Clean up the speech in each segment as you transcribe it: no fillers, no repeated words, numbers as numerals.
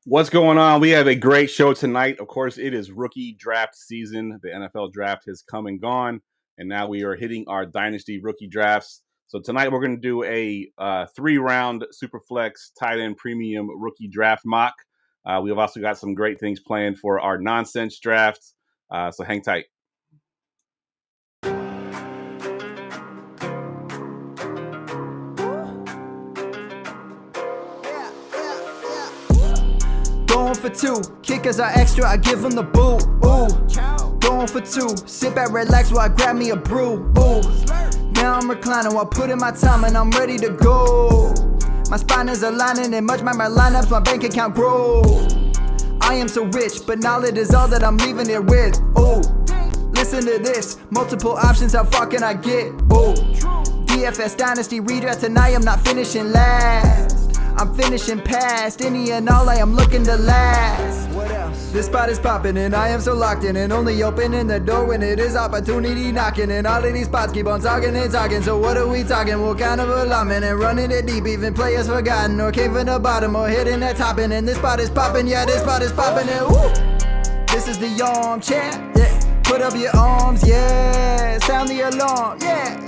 What's going on? We have a great show tonight. Of course, it is rookie draft season. The NFL draft has come and gone, and now we are hitting our Dynasty rookie drafts. So tonight we're going to do a 3-round Superflex tight end premium rookie draft mock. We have also got some great things planned for our nonsense drafts. So hang tight. Going for two, kickers are extra, I give them the boot. Ooh, going for two, sit back, relax while I grab me a brew. Ooh, now I'm reclining while putting my time and I'm ready to go. My spine is aligning and much my lineups, my bank account grow. I am so rich, but knowledge is all that I'm leaving it with. Ooh, listen to this, multiple options, how far can I get? Ooh, DFS Dynasty redraft tonight, I'm not finishing last. I'm finishing past any and all, I am looking to last. What else? This spot is popping and I am so locked in and only opening the door when it is opportunity knocking. And all of these spots keep on talking and talking. So what are we talking? What kind of alignment? And running it deep, even players forgotten or came from the bottom or hitting that top end. And this spot is popping, yeah, this spot is popping. And woo, this is the armchair. Yeah, put up your arms, yeah, sound the alarm, yeah.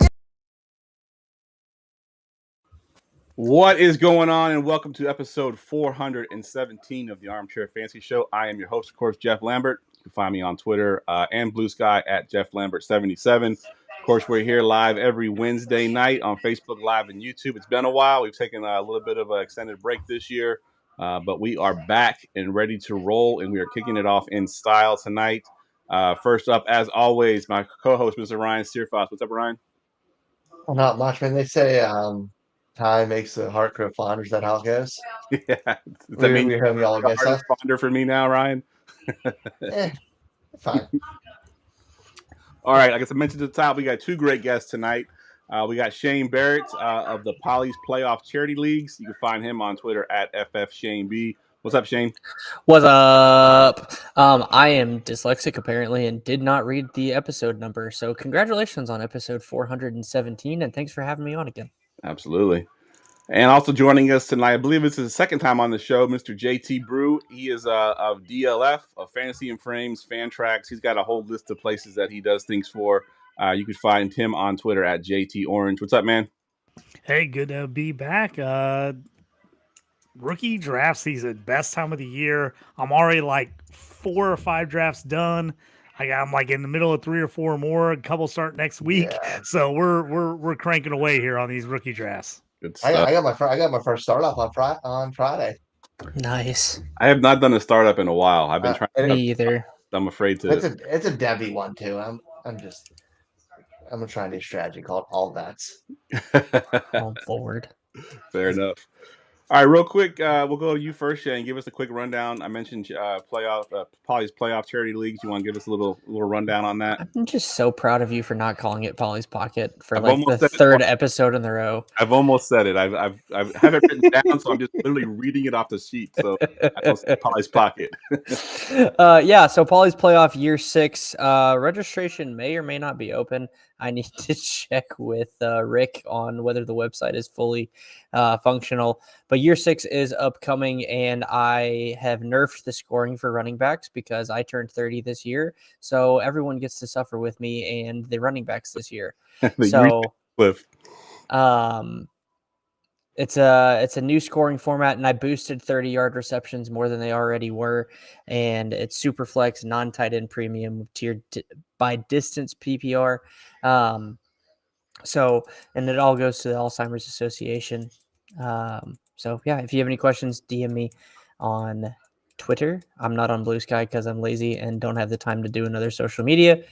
What is going on, and welcome to episode 417 of the Armchair Fantasy Show. I am your host, of course, Geoff Lambert. You can find me on Twitter and Blue Sky at Geoff Lambert77. Of course, we're here live every Wednesday night on Facebook Live and YouTube. It's been a while. We've taken a little bit of an extended break this year, but we are back and ready to roll, and we are kicking it off in style tonight. First up, as always, my co-host, Mr. Ryan Searfoss. What's up, Ryan? Well, not much, man. They say time makes the heart grow fonder. Is that how it goes? Yeah. Does that We mean heard me all you're a against hard that. responder for me now, Ryan? Fine. All right, like I mentioned at the top, we got two great guests tonight. We got Shane Barrett of the Polly's Playoff Charity Leagues. You can find him on Twitter at FFShaneB. What's up, Shane? What's up? I am dyslexic apparently and did not read the episode number. So congratulations on episode 417 and thanks for having me on again. Absolutely. And also joining us tonight, I believe this is the second time on the show, Mr. JT Brew. He is of DLF, of Fantasy and Frames, Fan Tracks. He's got a whole list of places that he does things for. You can find him on Twitter at JT Orange. What's up, man? Hey, good to be back. Rookie draft season, best time of the year. I'm already like 4 or 5 drafts done. I'm like in the middle of 3 or 4 more. A couple start next week, so we're cranking away here on these rookie drafts. Good stuff. I got my first startup on Friday. Nice. I have not done a startup in a while. I've been trying. Me either. I'm afraid to. It's a Debbie one too. I'm gonna try a new strategy called All Bets. All forward. Fair enough. All right, real quick, we'll go to you first, Shane. Give us a quick rundown. I mentioned Polly's Playoff Charity Leagues. You want to give us a little rundown on that? I'm just so proud of you for not calling it Polly's Pocket for like the third episode in a row. I've almost said it. I have it written down, so I'm just literally reading it off the sheet. So I don't say Polly's Pocket. Yeah, so Polly's Playoff Year 6 registration may or may not be open. I need to check with Rick on whether the website is fully functional. But Year 6 is upcoming, and I have nerfed the scoring for running backs because I turned 30 this year. So everyone gets to suffer with me and the running backs this year. So it's a new scoring format, and I boosted 30-yard receptions more than they already were, and it's super flex, non-tight end premium tiered by distance PPR. So, and it all goes to the Alzheimer's Association. So yeah, if you have any questions, DM me on Twitter. I'm not on Blue Sky because I'm lazy and don't have the time to do another social media.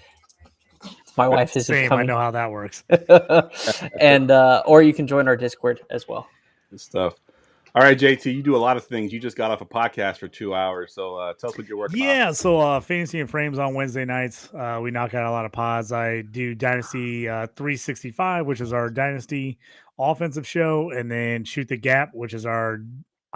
My wife is Same. I know how that works. And or you can join our Discord as well. Good stuff. All right, JT, you do a lot of things. You just got off a podcast for 2 hours, so tell us what you're working on. Yeah, so Fantasy and Frames on Wednesday nights. We knock out a lot of pods. I do Dynasty 365, which is our Dynasty offensive show, and then Shoot the Gap, which is our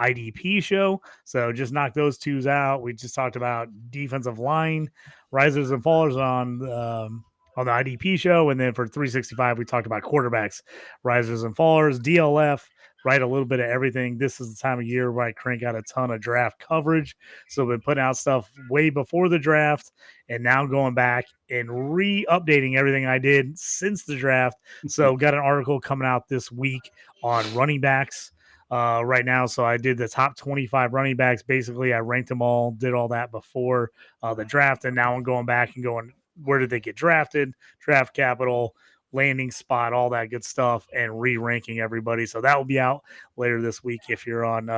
IDP show. So just knock those twos out. We just talked about defensive line, risers and fallers on the IDP show, and then for 365, we talked about quarterbacks, risers and fallers, DLF. write a little bit of everything. This is the time of year where I crank out a ton of draft coverage. So I've been putting out stuff way before the draft and now going back and re-updating everything I did since the draft. So got an article coming out this week on running backs right now. So I did the top 25 running backs. Basically, I ranked them all, did all that before the draft. And now I'm going back and going, where did they get drafted, draft capital, landing spot, all that good stuff, and re-ranking everybody. So that will be out later this week if you're on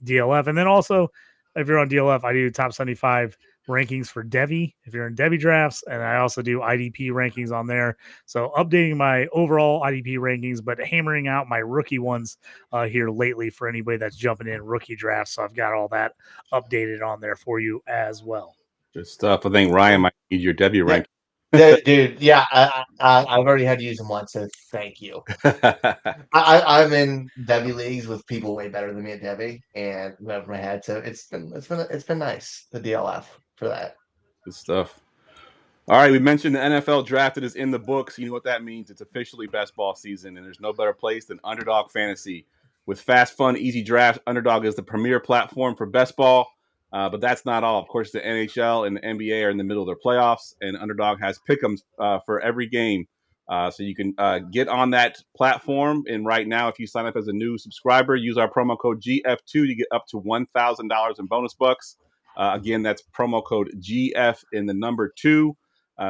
DLF. And then also, if you're on DLF, I do top 75 rankings for Devi if you're in Devi drafts, and I also do IDP rankings on there. So updating my overall IDP rankings, but hammering out my rookie ones here lately for anybody that's jumping in rookie drafts. So I've got all that updated on there for you as well. Good stuff. I think Ryan might need your debut rank. Dude, yeah, I've already had to use them once, so thank you. I'm in Debbie leagues with people way better than me at Debbie, and whoever I had, so it's been nice, the DLF for that. Good stuff. All right, we mentioned the NFL draft. It is in the books. You know what that means. It's officially best ball season, and there's no better place than Underdog Fantasy. With fast, fun, easy drafts, Underdog is the premier platform for best ball. But that's not all. Of course, the NHL and the NBA are in the middle of their playoffs, and Underdog has pick'ems for every game. So you can get on that platform. And right now, if you sign up as a new subscriber, use our promo code GF2 to get up to $1,000 in bonus bucks. Again, that's promo code GF in the number 2.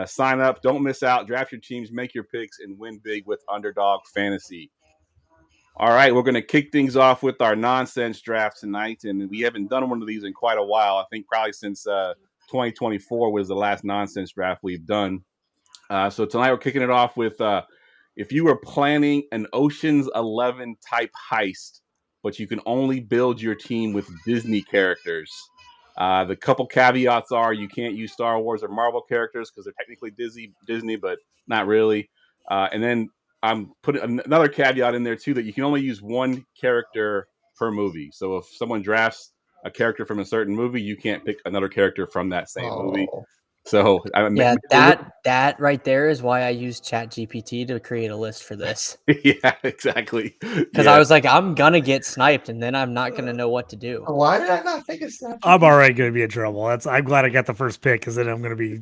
Sign up. Don't miss out. Draft your teams, make your picks, and win big with Underdog Fantasy. All right, we're going to kick things off with our nonsense draft tonight, and we haven't done one of these in quite a while. I think probably since 2024 was the last nonsense draft we've done. So tonight we're kicking it off with if you were planning an Ocean's 11 type heist, but you can only build your team with Disney characters. The couple caveats are you can't use Star Wars or Marvel characters because they're technically Disney, but not really. And then I'm putting another caveat in there too that you can only use one character per movie. So if someone drafts a character from a certain movie, you can't pick another character from that same movie. So that right there is why I used ChatGPT to create a list for this. Yeah, exactly. Because I was like, I'm gonna get sniped, and then I'm not gonna know what to do. Why did I not think of Snapchat? I'm already going to be in trouble. I'm glad I got the first pick because then I'm going to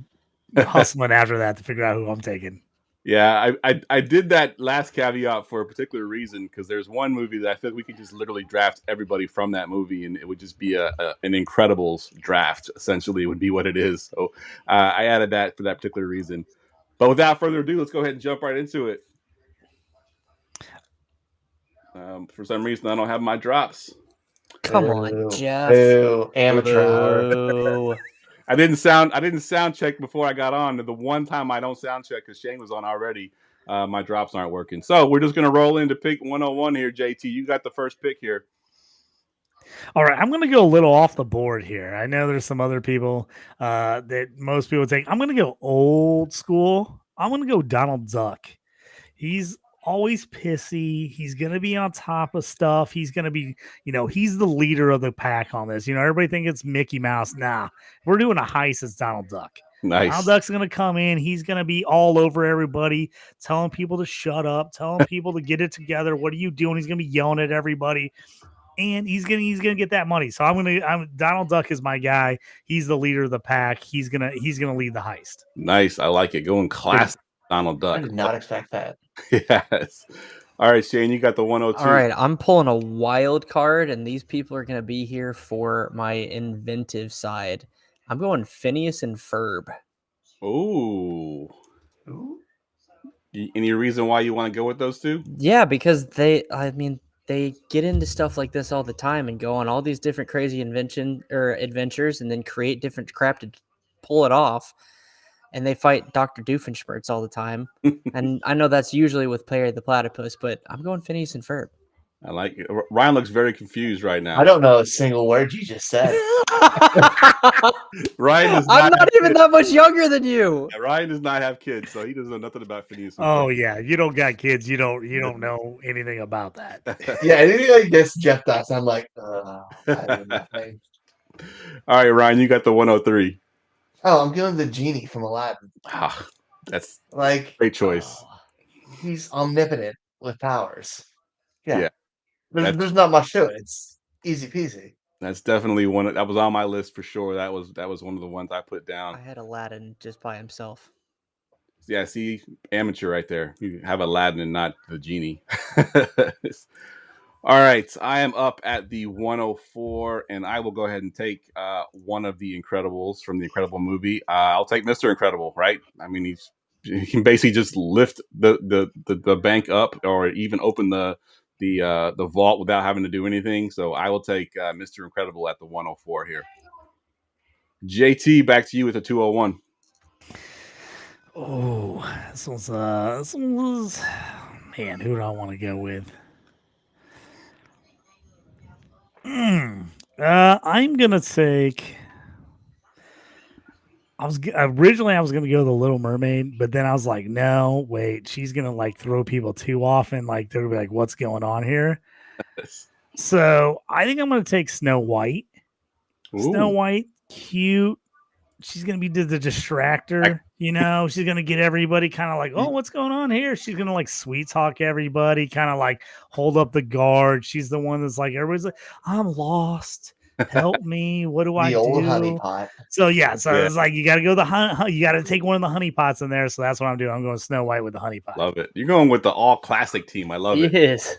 be hustling after that to figure out who I'm taking. Yeah, I did that last caveat for a particular reason because there's one movie that I feel like we could just literally draft everybody from that movie and it would just be an Incredibles draft, essentially, would be what it is. So I added that for that particular reason. But without further ado, let's go ahead and jump right into it. For some reason, I don't have my drops. Come on, Jeff. Boo, amateur hour. I didn't sound check before I got on. The one time I don't sound check because Shane was on already, my drops aren't working. So we're just gonna roll into pick 101 here, JT. You got the first pick here. All right, I'm going to go a little off the board here. I know there's some other people that most people take. I'm going to go old school. I'm going to go Donald Duck. He's always pissy. He's going to be on top of stuff. He's going to be, he's the leader of the pack on this. Everybody think it's Mickey Mouse. Nah, we're doing a heist. It's Donald Duck. Nice. Donald Duck's going to come in. He's going to be all over everybody, telling people to shut up, telling people to get it together. What are you doing? He's going to be yelling at everybody. And he's gonna get that money. So Donald Duck is my guy. He's the leader of the pack. He's gonna lead the heist. Nice, I like it. Going classic Donald Duck. I did not expect that. Yes. All right, Shane, you got the 102. All right, I'm pulling a wild card, and these people are gonna be here for my inventive side. I'm going Phineas and Ferb. Ooh. Any reason why you want to go with those two? Yeah, because they get into stuff like this all the time and go on all these different crazy adventures and then create different crap to pull it off. And they fight Dr. Doofenshmirtz all the time. And I know that's usually with Perry the Platypus, but I'm going Phineas and Ferb. I like it. Ryan looks very confused right now. I don't know a single word you just said. Ryan does I'm not even that much younger than you. Yeah, Ryan does not have kids, so he doesn't know nothing about Phineas and Oh Ferb. yeah, you don't got kids. You don't know anything about that. Yeah, anything like this, Jeff does. I'm like, I know nothing. All right, Ryan, you got the 103. Oh, I'm going the genie from Aladdin. That's like great choice. He's omnipotent with powers. Yeah. There's not much to it. It's easy peasy. That's definitely one that was on my list for sure. That was one of the ones I put down. I had Aladdin just by himself. Yeah, see, amateur right there. You have Aladdin and not the genie. All right, I am up at the 104, and I will go ahead and take one of the Incredibles from the Incredible movie. I'll take Mr. Incredible, right? I mean, he can basically just lift the bank up, or even open the vault without having to do anything. So I will take Mr. Incredible at the 104 here. JT, back to you with the 201. Oh, this was man. Who do I want to go with? I'm gonna take. Originally I was gonna go the Little Mermaid, but then I was like, no, wait, she's gonna like throw people too often. Like they're gonna be like, what's going on here? So I think I'm gonna take Snow White. Ooh. Snow White, cute. She's gonna be the distractor. You know, she's gonna get everybody kind of like, oh, what's going on here? She's gonna like sweet talk everybody, kind of like hold up the guard. She's the one that's like, everybody's like, I'm lost. Help me. What do I do? The old honey pot. So it's like you got to go you got to take one of the honey pots in there. So that's what I'm doing. I'm going Snow White with the honey pot. Love it. You're going with the all classic team. I love it. Yes.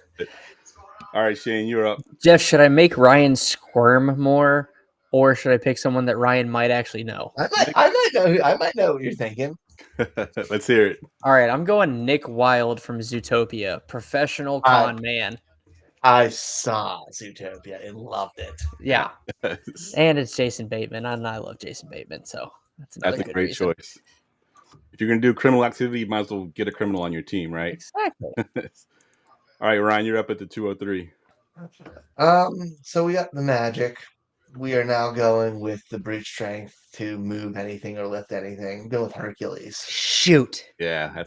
All right, Shane, you're up. Jeff, should I make Ryan squirm more, or should I pick someone that Ryan might actually know? I might know what you're thinking. Let's hear it. All right, I'm going Nick Wilde from Zootopia, professional con man. I saw Zootopia and loved it. Yeah. And it's Jason Bateman, and I love Jason Bateman, so that's a great choice. If you're going to do criminal activity, you might as well get a criminal on your team, right? Exactly. All right, Ryan, you're up at the 203. So we got the magic. We are now going with the brute strength to move anything or lift anything. Go with Hercules. Shoot. Yeah,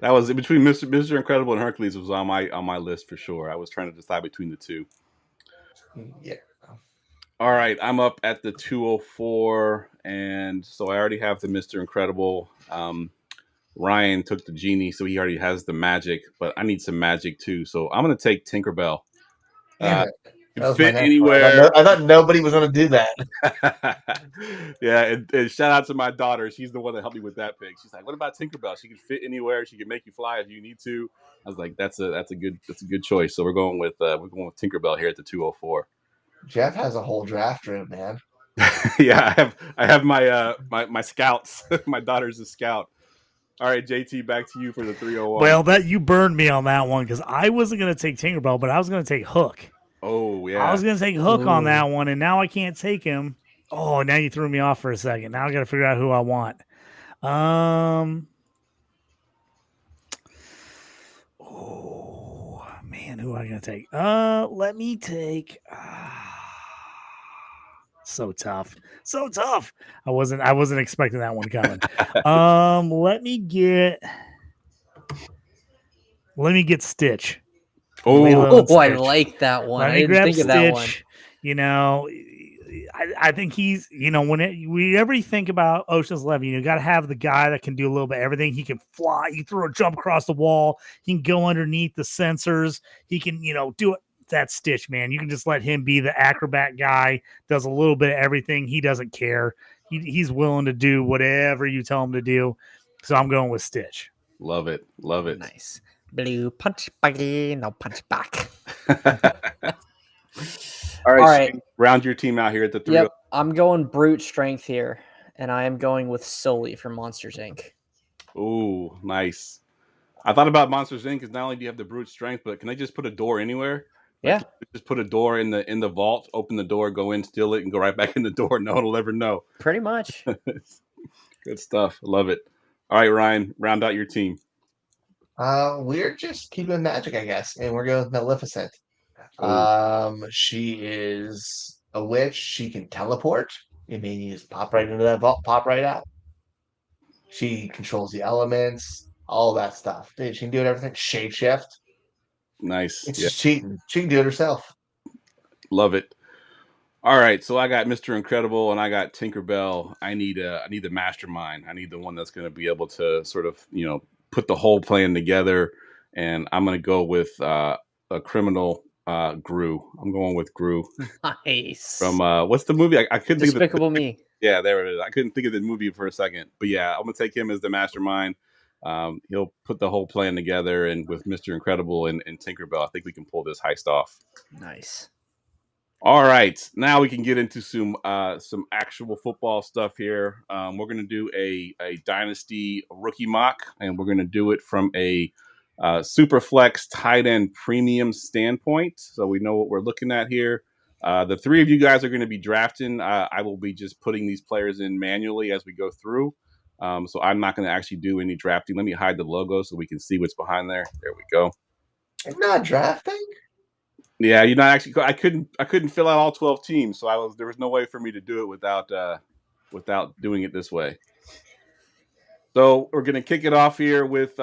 that was between Mr. Incredible and Hercules was on my list for sure. I was trying to decide between the two. Yeah. All right, I'm up at the 204, and so I already have the Mr. Incredible. Ryan took the genie, so he already has the magic, but I need some magic too. So I'm going to take Tinkerbell. Fit anywhere. I thought nobody was going to do that. Yeah, and shout out to my daughter. She's the one that helped me with that pick. She's like, "What about Tinkerbell? She can fit anywhere. She can make you fly if you need to." I was like, "That's a good choice." So we're going with Tinkerbell here at the 204. Jeff has a whole draft room, man. Yeah, I have my scouts. My daughter's a scout. All right, JT, back to you for the 301. Well, you burned me on that one because I wasn't going to take Tinkerbell, but I was going to take Hook. Oh, yeah. I was going to take Hook on that one, and now I can't take him. Oh, now you threw me off for a second. Now I got to figure out who I want. Oh, man, who am I going to take? Let me take... So tough. I wasn't expecting that one coming. Let me get Stitch. I like that one. Let me grab Stitch. That one. You know, I think he's, you know, whenever you think about Ocean's 11, you got to have the guy that can do a little bit of everything. He can fly. He throw a jump across the wall. He can go underneath the sensors. He can, you know, do it. That's Stitch, man. You can just let him be the acrobat guy, does a little bit of everything. He doesn't care. He's willing to do whatever you tell him to do. So I'm going with Stitch. Love it. Nice. Blue punch buggy, no punch back. All right. Round your team out here at the 3. Yep, I'm going brute strength here, and I am going with Sully from Monsters Inc. Ooh, nice. I thought about Monsters Inc. because not only do you have the brute strength, but can they just put a door anywhere? Yeah. Just put a door in the vault, open the door, go in, steal it, and go right back in the door. No one will ever know. Pretty much. Good stuff. Love it. All right, Ryan, round out your team. We're just keeping magic, I guess, and we're going with Maleficent. She is a witch. She can teleport. I mean, you just pop right into that vault, pop right out. She controls the elements, all that stuff. Dude, she can do it everything. Shapeshift. Nice. It's just cheating. She can do it herself. Love it. All right, so I got Mr. Incredible and I got Tinkerbell. I need the mastermind. I need the one that's going to be able to sort of, you know, put the whole plan together. And I'm going to go with a criminal Gru. I'm going with Gru. Nice. From what's the movie? I couldn't think of Despicable Me. Yeah, there it is. I couldn't think of the movie for a second. But yeah, I'm gonna take him as the mastermind. He'll put the whole plan together, and with Mr. Incredible and Tinkerbell, I think we can pull this heist off. Nice. All right, now we can get into some actual football stuff here. We're gonna do a Dynasty Rookie Mock, and we're gonna do it from a Superflex tight end premium standpoint, so we know what we're looking at here. The three of you guys are going to be drafting. I will be just putting these players in manually as we go through. So I'm not going to actually do any drafting. Let me hide the logo so we can see what's behind there. There we go. I'm not drafting. Yeah, you're not actually. I couldn't fill out all 12 teams, so there was no way for me to do it without doing it this way. So we're gonna kick it off here with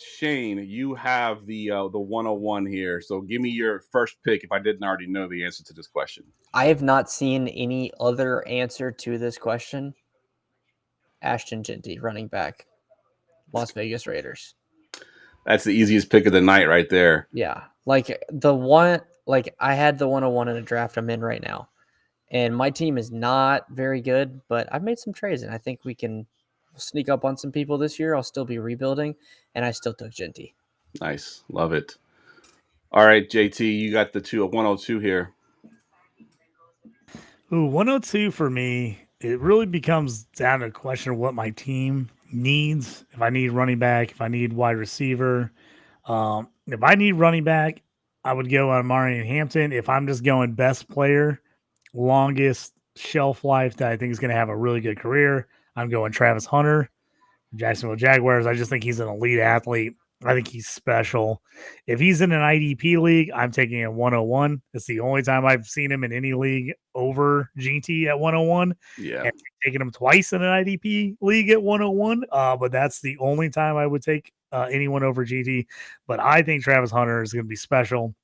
Shane. You have the 101 here. So give me your first pick if I didn't already know the answer to this question. I have not seen any other answer to this question. Ashton Jeanty, running back, Las Vegas Raiders. That's the easiest pick of the night right there. Yeah, I had the 101 in a draft I'm in right now, and my team is not very good, but I've made some trades, and I think we can sneak up on some people this year. I'll still be rebuilding, and I still took Jeanty. Nice. Love it. All right, JT, you got the 102 here. Ooh, 102 for me, it really becomes down to a question of what my team needs. If I need running back, if I need wide receiver. If I need running back, I would go on Marion Hampton. If I'm just going best player, longest shelf life that I think is going to have a really good career, I'm going Travis Hunter, Jacksonville Jaguars. I just think he's an elite athlete. I think he's special. If he's in an IDP league, I'm taking a 101. It's the only time I've seen him in any league over GT at 101. Yeah. And I've taken him twice in an IDP league at 101. But that's the only time I would take anyone over GT. But I think Travis Hunter is going to be special.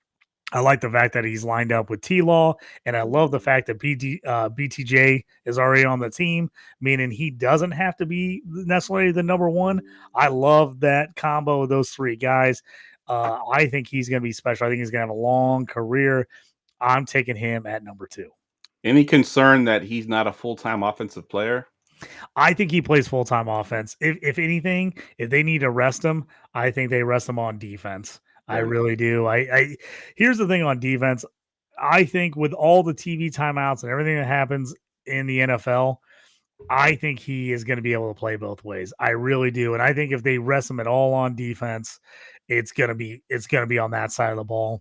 I like the fact that he's lined up with T-Law, and I love the fact that BTJ is already on the team, meaning he doesn't have to be necessarily the number one. I love that combo of those three guys. I think he's going to be special. I think he's going to have a long career. I'm taking him at number 2. Any concern that he's not a full-time offensive player? I think he plays full-time offense. If anything, if they need to rest him, I think they rest him on defense. I really do. I here's the thing on defense. I think with all the TV timeouts and everything that happens in the NFL, I think he is going to be able to play both ways. I really do. And I think if they rest him at all on defense, it's going to be on that side of the ball.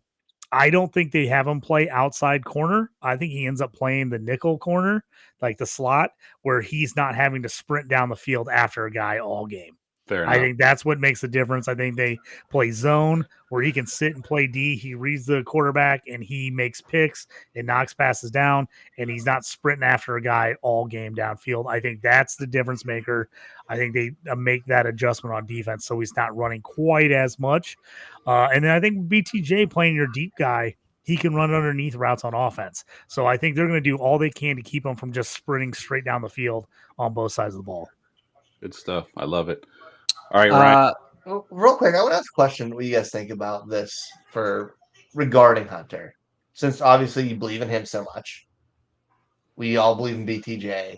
I don't think they have him play outside corner. I think he ends up playing the nickel corner, like the slot, where he's not having to sprint down the field after a guy all game. Fair enough. I think that's what makes the difference. I think they play zone where he can sit and play D. He reads the quarterback and he makes picks and knocks passes down, and he's not sprinting after a guy all game downfield. I think that's the difference maker. I think they make that adjustment on defense so he's not running quite as much. And then I think BTJ playing your deep guy, he can run underneath routes on offense. So I think they're going to do all they can to keep him from just sprinting straight down the field on both sides of the ball. Good stuff. I love it. All right, Ryan. Real quick, I want to ask a question. What do you guys think about this regarding Hunter? Since obviously you believe in him so much, we all believe in BTJ.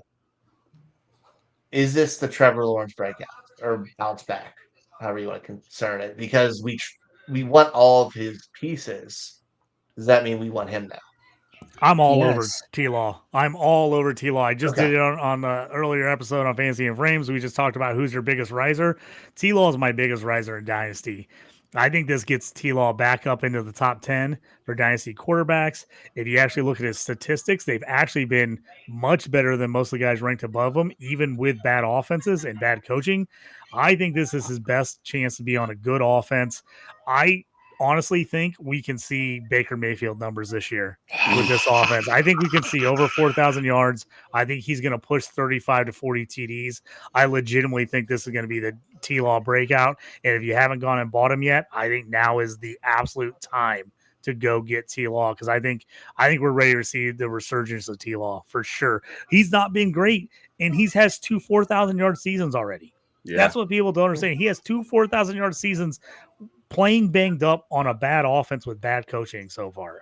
Is this the Trevor Lawrence breakout or bounce back, however you want to concern it? Because we want all of his pieces. Does that mean we want him now? I'm all over T-Law. I'm all over T-Law. I just Okay. did it on the earlier episode on Fantasy and Frames. We just talked about who's your biggest riser. T-Law is my biggest riser in Dynasty. I think this gets T-Law back up into the top 10 for Dynasty quarterbacks. If you actually look at his statistics, they've actually been much better than most of the guys ranked above him, even with bad offenses and bad coaching. I think this is his best chance to be on a good offense. I honestly think we can see Baker Mayfield numbers this year with this offense. I think we can see over 4,000 yards. I think he's going to push 35 to 40 TDs. I legitimately think this is going to be the T-Law breakout. And if you haven't gone and bought him yet, I think now is the absolute time to go get T-Law, because I think we're ready to see the resurgence of T-Law for sure. He's not been great, and he has 2 4,000-yard seasons already. Yeah. That's what people don't understand. He has 2 4,000-yard seasons playing banged up on a bad offense with bad coaching so far.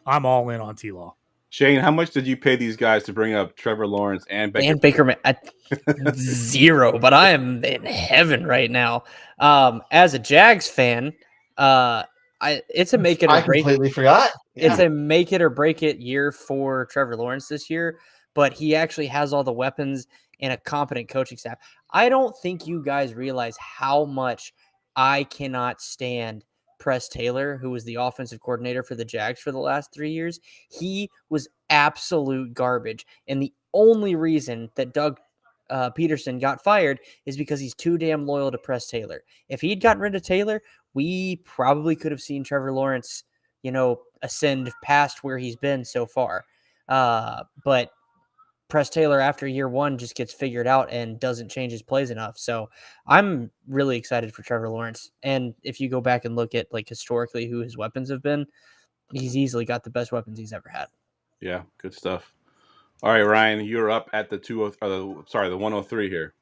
I'm all in on T-Law. Shane, how much did you pay these guys to bring up Trevor Lawrence and Baker? And Baker at 0, but I am in heaven right now. As a Jags fan, it's a make it or I break. completely forgot. It's a make it or break it year for Trevor Lawrence this year, but he actually has all the weapons and a competent coaching staff. I don't think you guys realize how much I cannot stand Press Taylor, who was the offensive coordinator for the Jags for the last 3 years. He was absolute garbage. And the only reason that Doug Peterson got fired is because he's too damn loyal to Press Taylor. If he'd gotten rid of Taylor, we probably could have seen Trevor Lawrence, ascend past where he's been so far. But Press Taylor after year 1 just gets figured out and doesn't change his plays enough. So I'm really excited for Trevor Lawrence. And if you go back and look at historically who his weapons have been, he's easily got the best weapons he's ever had. Yeah, good stuff. All right, Ryan, you're up at the 103 here.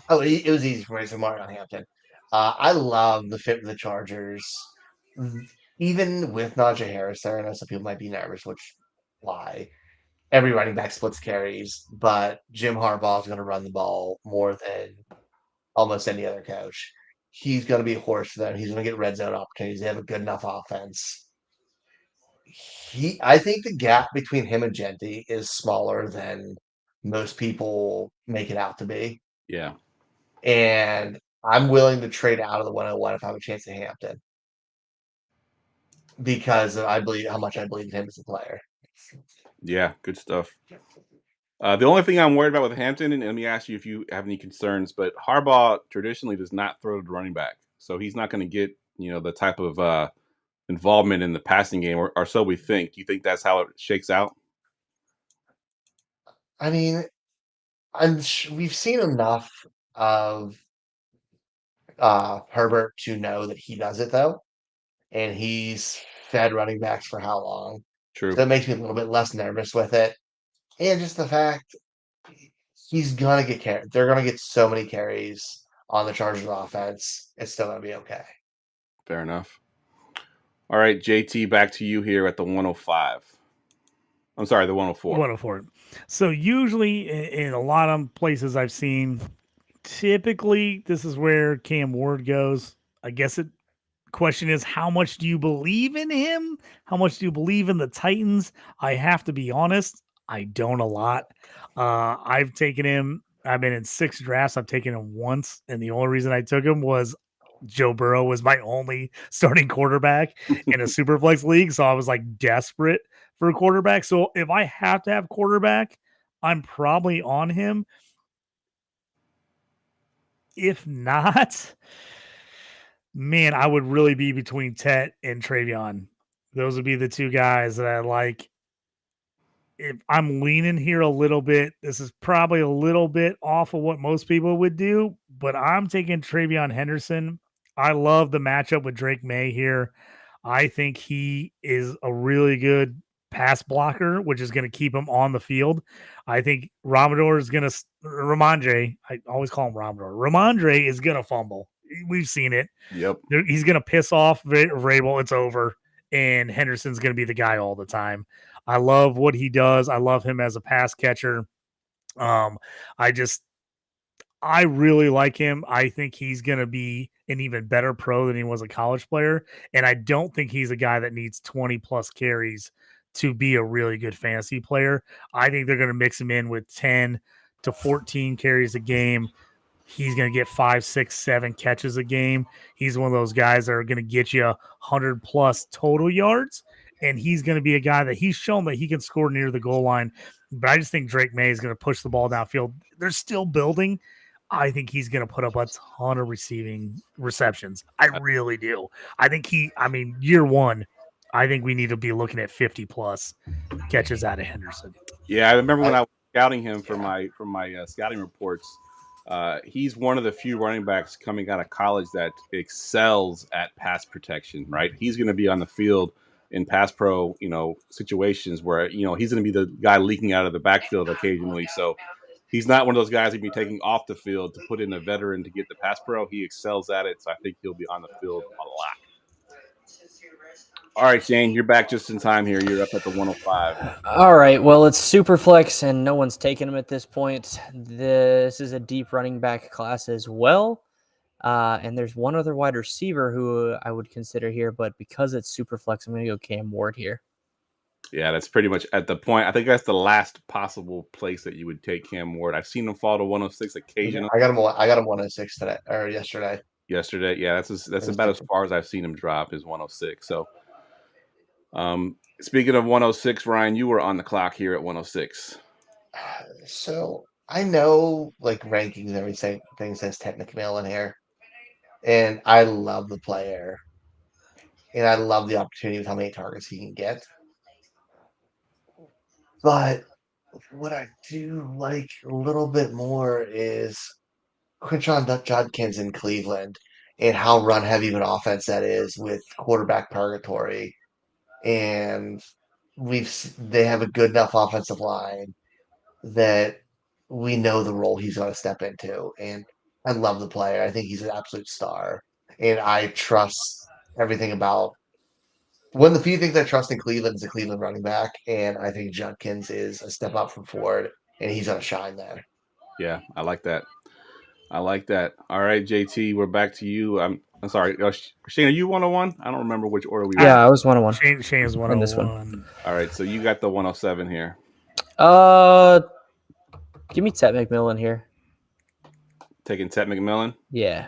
Oh, it was easy for me to mark on Hampton. I love the fit with the Chargers. Even with Najee Harris there, I know some people might be nervous, which why? Every running back splits carries, but Jim Harbaugh is going to run the ball more than almost any other coach. He's going to be a horse for them. He's going to get red zone opportunities. They have a good enough offense. I think the gap between him and Genty is smaller than most people make it out to be. Yeah. And I'm willing to trade out of the 101 if I have a chance at Hampton because I believe how much I believe in him as a player. Yeah, good stuff. The only thing I'm worried about with Hampton, and let me ask you if you have any concerns, but Harbaugh traditionally does not throw to the running back. So he's not going to get, the type of involvement in the passing game, or so we think. Do you think that's how it shakes out? I mean, we've seen enough of Herbert to know that he does it, though. And he's fed running backs for how long? True. So it makes me a little bit less nervous with it. And just the fact he's going to get carried. They're going to get so many carries on the Chargers offense. It's still going to be okay. Fair enough. All right, JT, back to you here at the 105. I'm sorry, the 104. 104. So usually in a lot of places I've seen, typically this is where Cam Ward goes. I guess the question is, how much do you believe in him? How much do you believe in the Titans? I have to be honest, I don't a lot. I've taken him. I've been in 6 drafts. I've taken him once, and the only reason I took him was Joe Burrow was my only starting quarterback in a Superflex league, so I was desperate for a quarterback. So if I have to have quarterback, I'm probably on him. If not, man, I would really be between Tet and Travion. Those would be the 2 guys that I like. If I'm leaning here a little bit, this is probably a little bit off of what most people would do, but I'm taking Travion Henderson. I love the matchup with Drake May here. I think he is a really good pass blocker, which is going to keep him on the field. I think Ramondre is going to Ramondre. I always call him Ramondre. Ramondre is going to fumble. We've seen it. Yep. He's going to piss off Vrabel. It's over. And Henderson's going to be the guy all the time. I love what he does. I love him as a pass catcher. I really like him. I think he's going to be an even better pro than he was a college player. And I don't think he's a guy that needs 20 plus carries to be a really good fantasy player. I think they're going to mix him in with 10 to 14 carries a game. He's going to get 5, 6, 7 catches a game. He's one of those guys that are going to get you 100 plus total yards. And he's going to be a guy that he's shown that he can score near the goal line. But I just think Drake May is going to push the ball downfield. They're still building. I think he's going to put up a ton of receiving receptions. I really do. I think year 1, I think we need to be looking at 50 plus catches out of Henderson. Yeah, I remember when I was scouting him for my scouting reports. He's one of the few running backs coming out of college that excels at pass protection, right? He's going to be on the field in pass pro, situations where, he's going to be the guy leaking out of the backfield occasionally. So he's not one of those guys he'd be taking off the field to put in a veteran to get the pass pro. He excels at it, so I think he'll be on the field a lot. All right, Shane, you're back just in time here. You're up at the 105. All right. Well, it's super flex, and no one's taken him at this point. This is a deep running back class as well. And there's one other wide receiver who I would consider here, but because it's super flex, I'm going to go Cam Ward here. Yeah, that's pretty much at the point. I think that's the last possible place that you would take Cam Ward. I've seen him fall to 106 occasionally. I got him 106 today or yesterday. Yesterday, yeah, that's about as far as I've seen him drop is 106. So, speaking of 106, Ryan, you were on the clock here at 106. So I know like rankings and everything says Ted McMillan here, and I love the player, and I love the opportunity with how many targets he can get. But what I do like a little bit more is Quinton Judkins in Cleveland and how run heavy of an offense that is with quarterback purgatory. And they have a good enough offensive line that we know the role he's going to step into. And I love the player. I think he's an absolute star. And I trust everything about one of the few things I trust in Cleveland is a Cleveland running back. And I think Judkins is a step up from Ford, and he's going to shine there. Yeah, I like that. All right, JT, we're back to you. I'm sorry, Shane, are you 101? I don't remember which order we were. Yeah, I was 101. Shane is 101. In this one. All right, so you got the 107 here. Give me Ted McMillan here. Taking Ted McMillan? Yeah.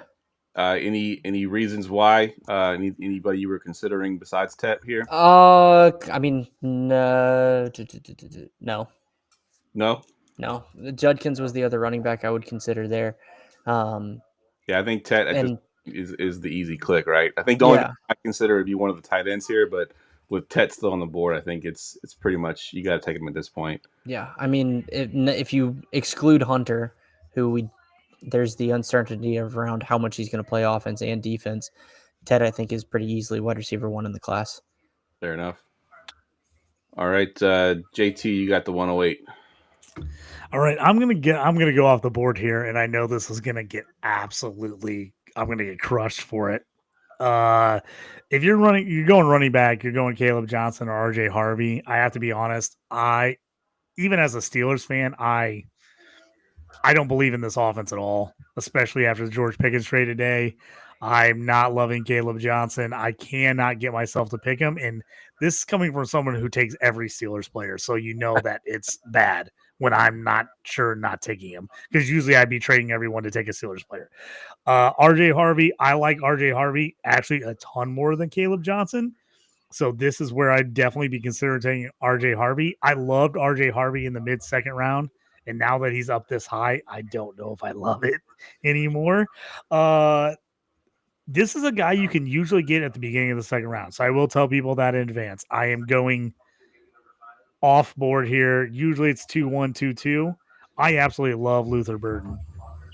Any reasons why? Anybody you were considering besides Ted here? I mean, no. No. Judkins was the other running back I would consider there. Yeah, I think Ted is the easy click, right? I think the only thing I consider would be one of the tight ends here, but with Ted still on the board, I think it's pretty much you got to take him at this point. Yeah, I mean, if you exclude Hunter, there's the uncertainty around how much he's going to play offense and defense. Ted, I think, is pretty easily wide receiver 1 in the class. Fair enough. All right, JT, you got the 108. All right, I'm gonna go off the board here, and I know this is gonna get I'm gonna get crushed for it. If you're going running back, you're going Caleb Johnson or RJ Harvey. I have to be honest. Even as a Steelers fan, I don't believe in this offense at all, especially after the George Pickens trade today. I'm not loving Caleb Johnson. I cannot get myself to pick him. And this is coming from someone who takes every Steelers player. So you know that it's bad when I'm not taking him. Because usually I'd be trading everyone to take a Steelers player. RJ Harvey, I like RJ Harvey actually a ton more than Caleb Johnson. So this is where I'd definitely be considering taking RJ Harvey. I loved RJ Harvey in the mid-second round. And now that he's up this high, I don't know if I love it anymore. This is a guy you can usually get at the beginning of the second round. So I will tell people that in advance. I am going off board here. Usually it's 2-1, 2-2. I absolutely love Luther Burden.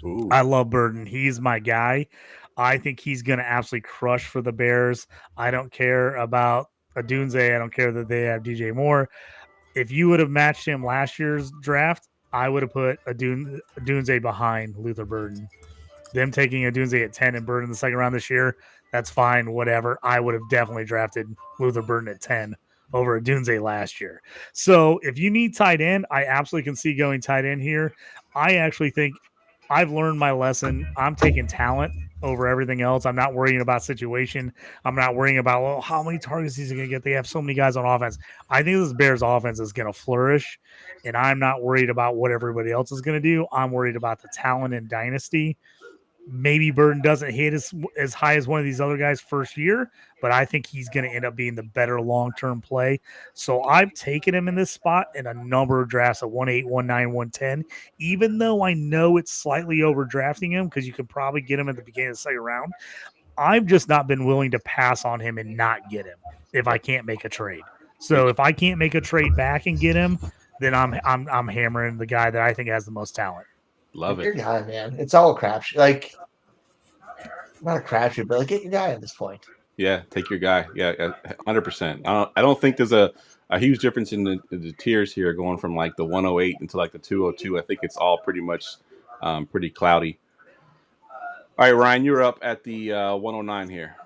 Ooh. I love Burden. He's my guy. I think he's going to absolutely crush for the Bears. I don't care about Adunze. I don't care that they have DJ Moore. If you would have matched him last year's draft, I would have put Adunze behind Luther Burden. Them taking Adunze at 10 and Burden in the second round this year, that's fine, whatever. I would have definitely drafted Luther Burden at 10 over Adunze last year. So if you need tight end, I absolutely can see going tight end here. I actually think I've learned my lesson. I'm taking talent over everything else. I'm not worrying about situation. I'm not worrying about how many targets he's going to get. They have so many guys on offense. I think this Bears offense is going to flourish, and I'm not worried about what everybody else is going to do. I'm worried about the talent in Dynasty. Maybe Burden doesn't hit as high as one of these other guys first year, but I think he's going to end up being the better long-term play. So I've taken him in this spot in a number of drafts at 1-8, 1-9, 1-10, even though I know it's slightly overdrafting him because you could probably get him at the beginning of the second round. I've just not been willing to pass on him and not get him if I can't make a trade. So if I can't make a trade back and get him, then I'm hammering the guy that I think has the most talent. Love Your it. guy, man. It's all a crapshoot. Like, not a crapshoot, but like, get your guy at this point. Yeah, take your guy. Yeah, 100%. I don't think there's a a huge difference in the tiers here, going from like the 108 into like the 202. I think it's all pretty much pretty cloudy. All right, Ryan, you're up at the 109 here.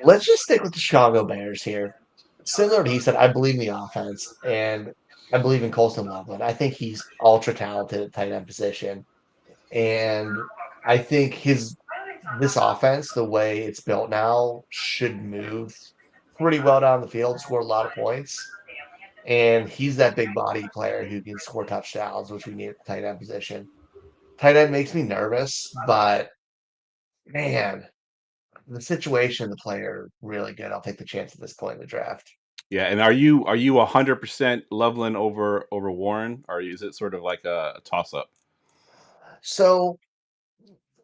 Let's just stick with the Chicago Bears here. Similar to he said, I believe in the offense, and I believe in Colston Loveland. I think he's ultra talented at tight end position, and I think this offense, the way it's built now, should move pretty well down the field, score a lot of points. And he's that big body player who can score touchdowns, which we need at the tight end position. Tight end makes me nervous, but man, the situation, the player, really good. I'll take the chance at this point in the draft. Yeah, and are you 100% Loveland over Warren, or is it sort of like a toss up? So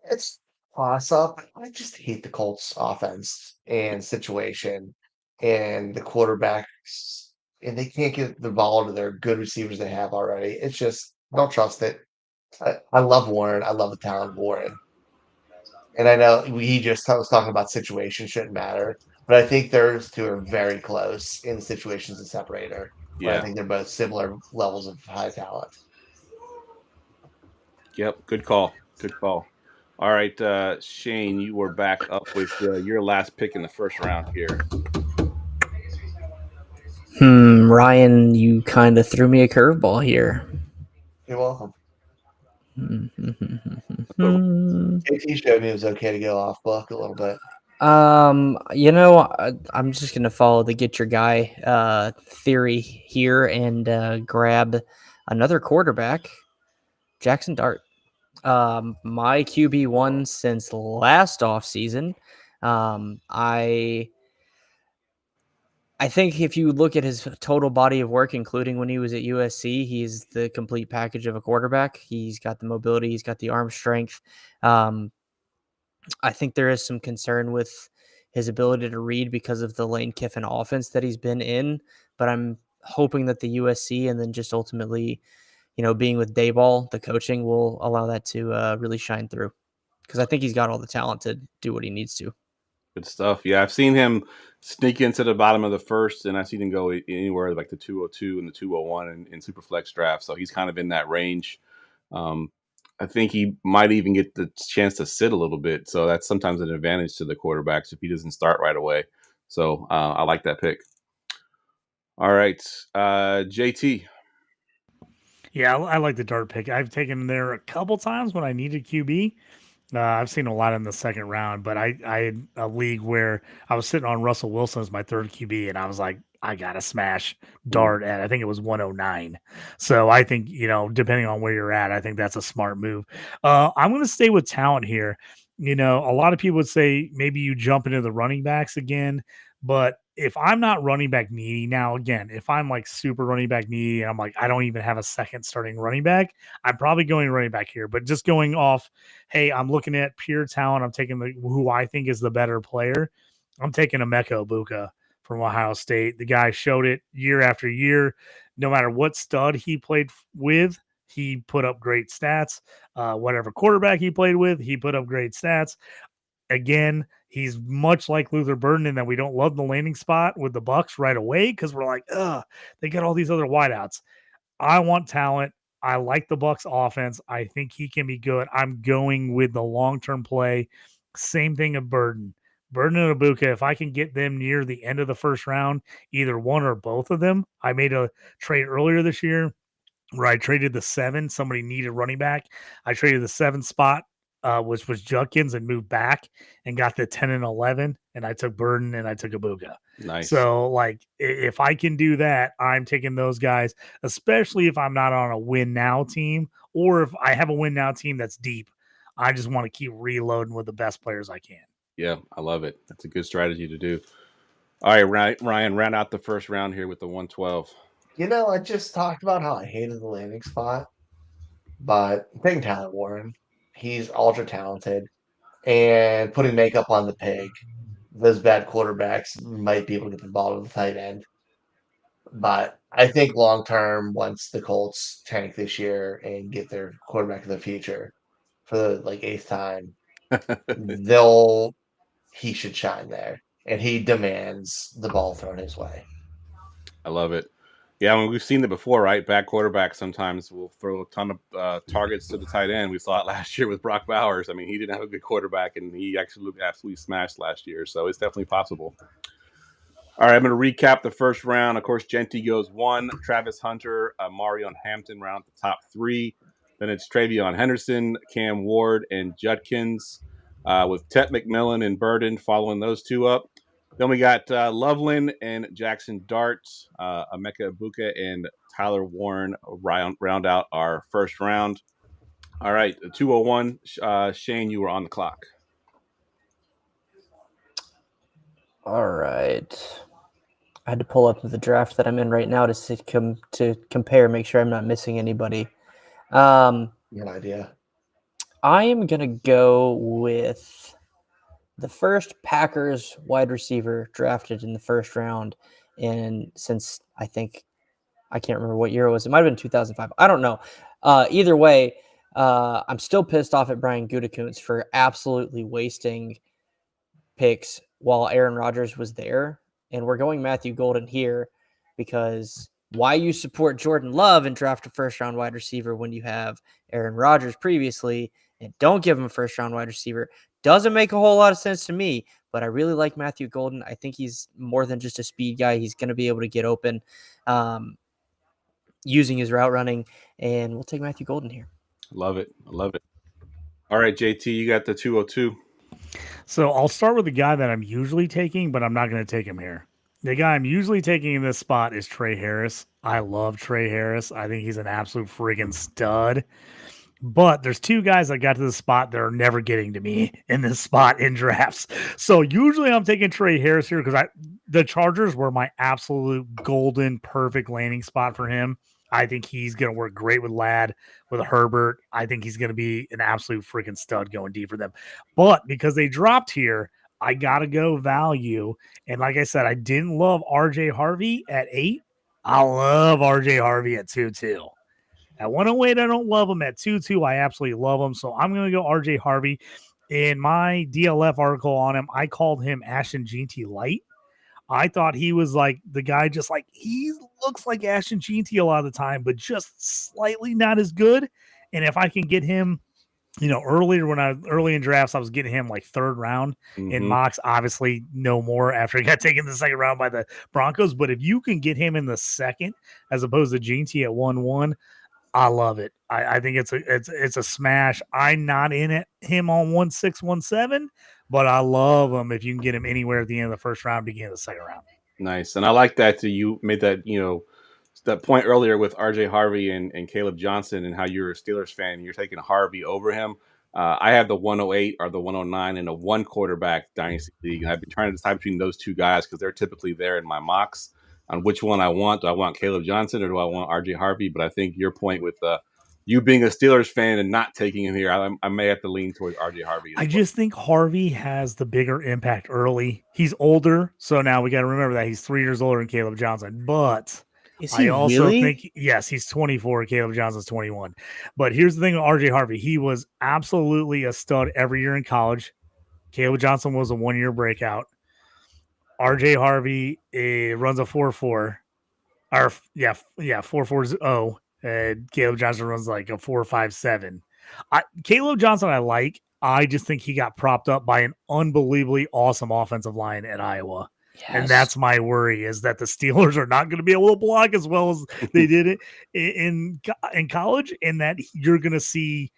it's toss up. I just hate the Colts offense and situation and the quarterbacks, and they can't get the ball to their good receivers they have already. It's just don't trust it. I love Warren. I love the talent of Warren. And I know he just was talking about situation shouldn't matter, but I think those two are very close in the situations that separate her. But I Yeah. think they're both similar levels of high talent. Yep. Good call. Good call. All right, Shane, you were back up with your last pick in the first round here. Ryan, you kind of threw me a curveball here. You're welcome. Hmm. JT showed me it was okay to go off book a little bit. You know, I'm just gonna follow the get your guy theory here and grab another quarterback, Jackson Dart. My QB1 since last offseason. I think if you look at his total body of work, including when he was at USC, he's the complete package of a quarterback. He's got the mobility, he's got the arm strength. I think there is some concern with his ability to read because of the Lane Kiffin offense that he's been in, but I'm hoping that the USC and then just ultimately, being with Dayball, the coaching will allow that to really shine through, because I think he's got all the talent to do what he needs to. Good stuff. Yeah, I've seen him sneak into the bottom of the first, and I've seen him go anywhere like the 202 and the 201 in Superflex draft. So he's kind of in that range. I think he might even get the chance to sit a little bit. So that's sometimes an advantage to the quarterbacks if he doesn't start right away. So I like that pick. All right, JT. Yeah, I like the Dart pick. I've taken him there a couple times when I needed QB. I've seen a lot in the second round, but I had a league where I was sitting on Russell Wilson as my third QB, and I was like, I got to smash Dart at, I think it was 109. So I think, depending on where you're at, I think that's a smart move. I'm going to stay with talent here. A lot of people would say maybe you jump into the running backs again, but if I'm not running back needy now, again, if I'm like super running back needy and I'm like, I don't even have a second starting running back, I'm probably going running back here. But just going off, hey, I'm looking at pure talent. I'm taking who I think is the better player. I'm taking Emeka Egbuka from Ohio State. The guy showed it year after year. No matter what stud he played with, he put up great stats. Whatever quarterback he played with, he put up great stats. Again, he's much like Luther Burden in that we don't love the landing spot with the Bucks right away because we're like, they got all these other wideouts. I want talent. I like the Bucks offense. I think he can be good. I'm going with the long-term play. Same thing of Burden. Burden and Egbuka, if I can get them near the end of the first round, either one or both of them. I made a trade earlier this year where I traded the 7. Somebody needed running back. I traded the 7 spot, which was Judkins, and moved back and got the 10 and 11. And I took Burden and I took Egbuka. Nice. So, like, if I can do that, I'm taking those guys, especially if I'm not on a win now team or if I have a win now team that's deep. I just want to keep reloading with the best players I can. Yeah, I love it. That's a good strategy to do. All right, Ryan, round out the first round here with the 112. I just talked about how I hated the landing spot, but I'm taking Tyler Warren. He's ultra talented, and putting makeup on the pig. Those bad quarterbacks might be able to get the ball to the tight end. But I think long term, once the Colts tank this year and get their quarterback of the future for the 8th time, he should shine there. And he demands the ball thrown his way. I love it. Yeah, I mean, we've seen it before, right? Bad quarterbacks sometimes will throw a ton of targets to the tight end. We saw it last year with Brock Bowers. I mean, he didn't have a good quarterback, and he actually absolutely smashed last year. So it's definitely possible. All right, I'm going to recap the first round. Of course, Genty goes 1, Travis Hunter, Marion Hampton round the top 3. Then it's Travion Henderson, Cam Ward, and Judkins, with Tet McMillan and Burden following those two up. Then we got Loveland and Jackson Dart, Emeka Ibuka and Tyler Warren round out our first round. All right, 201. Shane, you were on the clock. All right. I had to pull up the draft that I'm in right now to compare, make sure I'm not missing anybody. No idea. I am going to go with the first Packers wide receiver drafted in the first round. And since I can't remember what year it was. It might have been 2005. I don't know. Either way, I'm still pissed off at Brian Gutekunst for absolutely wasting picks while Aaron Rodgers was there. And we're going Matthew Golden here because why you support Jordan Love and draft a first-round wide receiver when you have Aaron Rodgers previously and don't give him a first-round wide receiver doesn't make a whole lot of sense to me, but I really like Matthew Golden. I think he's more than just a speed guy. He's going to be able to get open using his route running, and we'll take Matthew Golden here. Love it. I love it. All right, JT, you got the 202. So I'll start with the guy that I'm usually taking, but I'm not going to take him here. The guy I'm usually taking in this spot is Trey Harris. I love Trey Harris. I think he's an absolute freaking stud. But there's two guys that got to the spot that are never getting to me in this spot in drafts. So usually I'm taking Trey Harris here because the Chargers were my absolute golden perfect landing spot for him. I think he's going to work great with Ladd, with Herbert. I think he's going to be an absolute freaking stud going deep for them. But because they dropped here, I got to go value. And like I said, I didn't love RJ Harvey at 8. I love RJ Harvey at 2-2. At 108, I don't love him. At 2-2, I absolutely love him. So I'm going to go RJ Harvey. In my DLF article on him, I called him Ashton Jeanty Light. I thought he was like the guy, just like he looks like Ashton Jeanty a lot of the time, but just slightly not as good. And if I can get him, early in drafts, I was getting him like third round in mocks. Obviously, no more after he got taken the second round by the Broncos. But if you can get him in the second as opposed to Jeanty at 1-1, I love it. I think it's a smash. I'm not in it him on 1-6-1-7. But I love him if you can get him anywhere at the end of the first round, beginning of the second round. Nice. And I like that you made that, that point earlier with RJ Harvey and Caleb Johnson and how you're a Steelers fan. You're taking Harvey over him. I have the 108 or the 109 in a one quarterback dynasty league. And I've been trying to decide between those two guys because they're typically there in my mocks on which one I want. Do I want Caleb Johnson or do I want RJ Harvey? But I think your point with you being a Steelers fan and not taking him here, I may have to lean towards RJ Harvey. I just think Harvey has the bigger impact early. He's older, so now we got to remember that he's 3 years older than Caleb Johnson. But I also think, yes, he's 24. Caleb Johnson's 21. But here's the thing with RJ Harvey. He was absolutely a stud every year in college. Caleb Johnson was a 1-year breakout. RJ Harvey runs a 4.4. 4.40. And Caleb Johnson runs like a 4.57. Caleb Johnson, I like. I just think he got propped up by an unbelievably awesome offensive line at Iowa. Yes. And that's my worry, is that the Steelers are not going to be able to block as well as they did it in college, and that you're going to see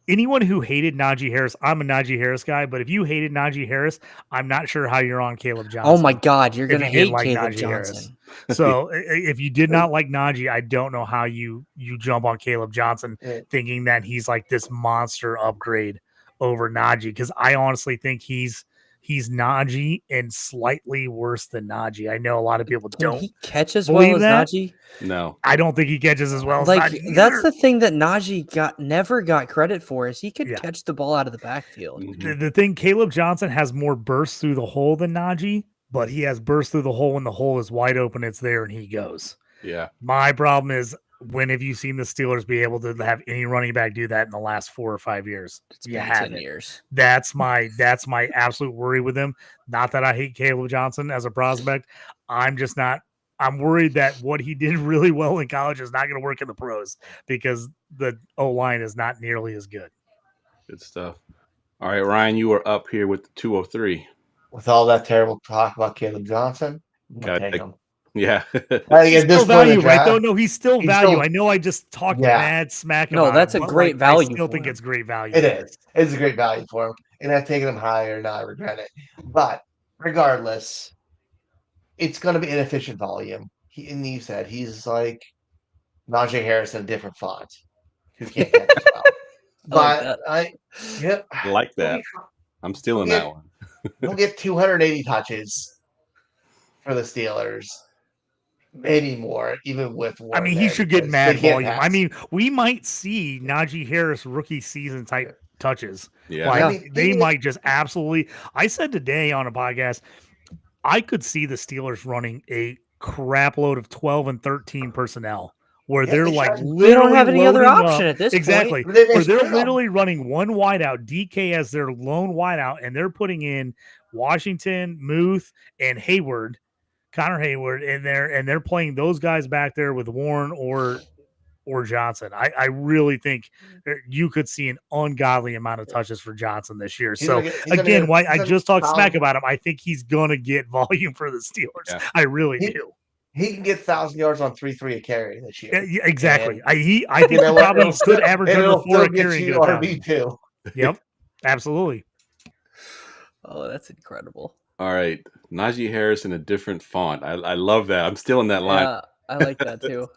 anyone who hated Najee Harris. I'm a Najee Harris guy, but if you hated Najee Harris, I'm not sure how you're on Caleb Johnson. Oh my God, you're going to hate Caleb Johnson. Harris. So if you did not like Najee, I don't know how you jump on Caleb Johnson thinking that he's like this monster upgrade over Najee, because I honestly think he's Najee and slightly worse than Najee. I know a lot of people don't. He catch as well as Najee? No, I don't think he catches as well as Najee. That's the thing that Najee never got credit for, is he could catch the ball out of the backfield. The thing, Caleb Johnson has more bursts through the hole than Najee, but he has bursts through the hole when the hole is wide open. It's there and he goes. Yeah. My problem is, when have you seen the Steelers be able to have any running back do that in the last 4 or 5 years? It's been 10 years. That's my absolute worry with him. Not that I hate Caleb Johnson as a prospect. I'm I'm worried that what he did really well in college is not going to work in the pros because the O-line is not nearly as good. Good stuff. All right, Ryan, you are up here with the 203. With all that terrible talk about Caleb Johnson, I'm going to take him. Yeah. I think He's at this still point in value, the right? draft, Though, no, he's still he's value. still- I know I just talked Yeah. mad smack No, about that's him, a but, great value I still for think him. it's great value. It is. It's a great value for him. And I've taken him higher, and I regret it. But regardless, it's going to be inefficient volume. And you said he's like Najee Harris in a different font who can't catch as well. But I like that. I'm stealing that one. He'll get 280 touches for the Steelers. Maybe more, even with I mean, he should get mad volume. I mean, we might see Najee Harris rookie season type touches. Yeah. Like, they might just absolutely. I said today on a podcast, I could see the Steelers running a crap load of 12 and 13 personnel where they're like literally they don't have any other loading option up. at this Exactly. point. Where they're literally running one wideout, DK as their lone wideout, and they're putting in Washington, Muth, and Hayward. Connor Hayward in there, and they're playing those guys back there with Warren or Johnson. I really think you could see an ungodly amount of touches for Johnson this year. I just talked smack about him. I think he's gonna get volume for the Steelers. Yeah. I really do. He can get 1,000 yards on 3-3 a carry this year. Yeah, exactly. I think he probably could average under 4 a carry. RB2. Yep, absolutely. Oh, that's incredible. All right, Najee Harris in a different font. I love that. I'm still in that line. Yeah, I like that too.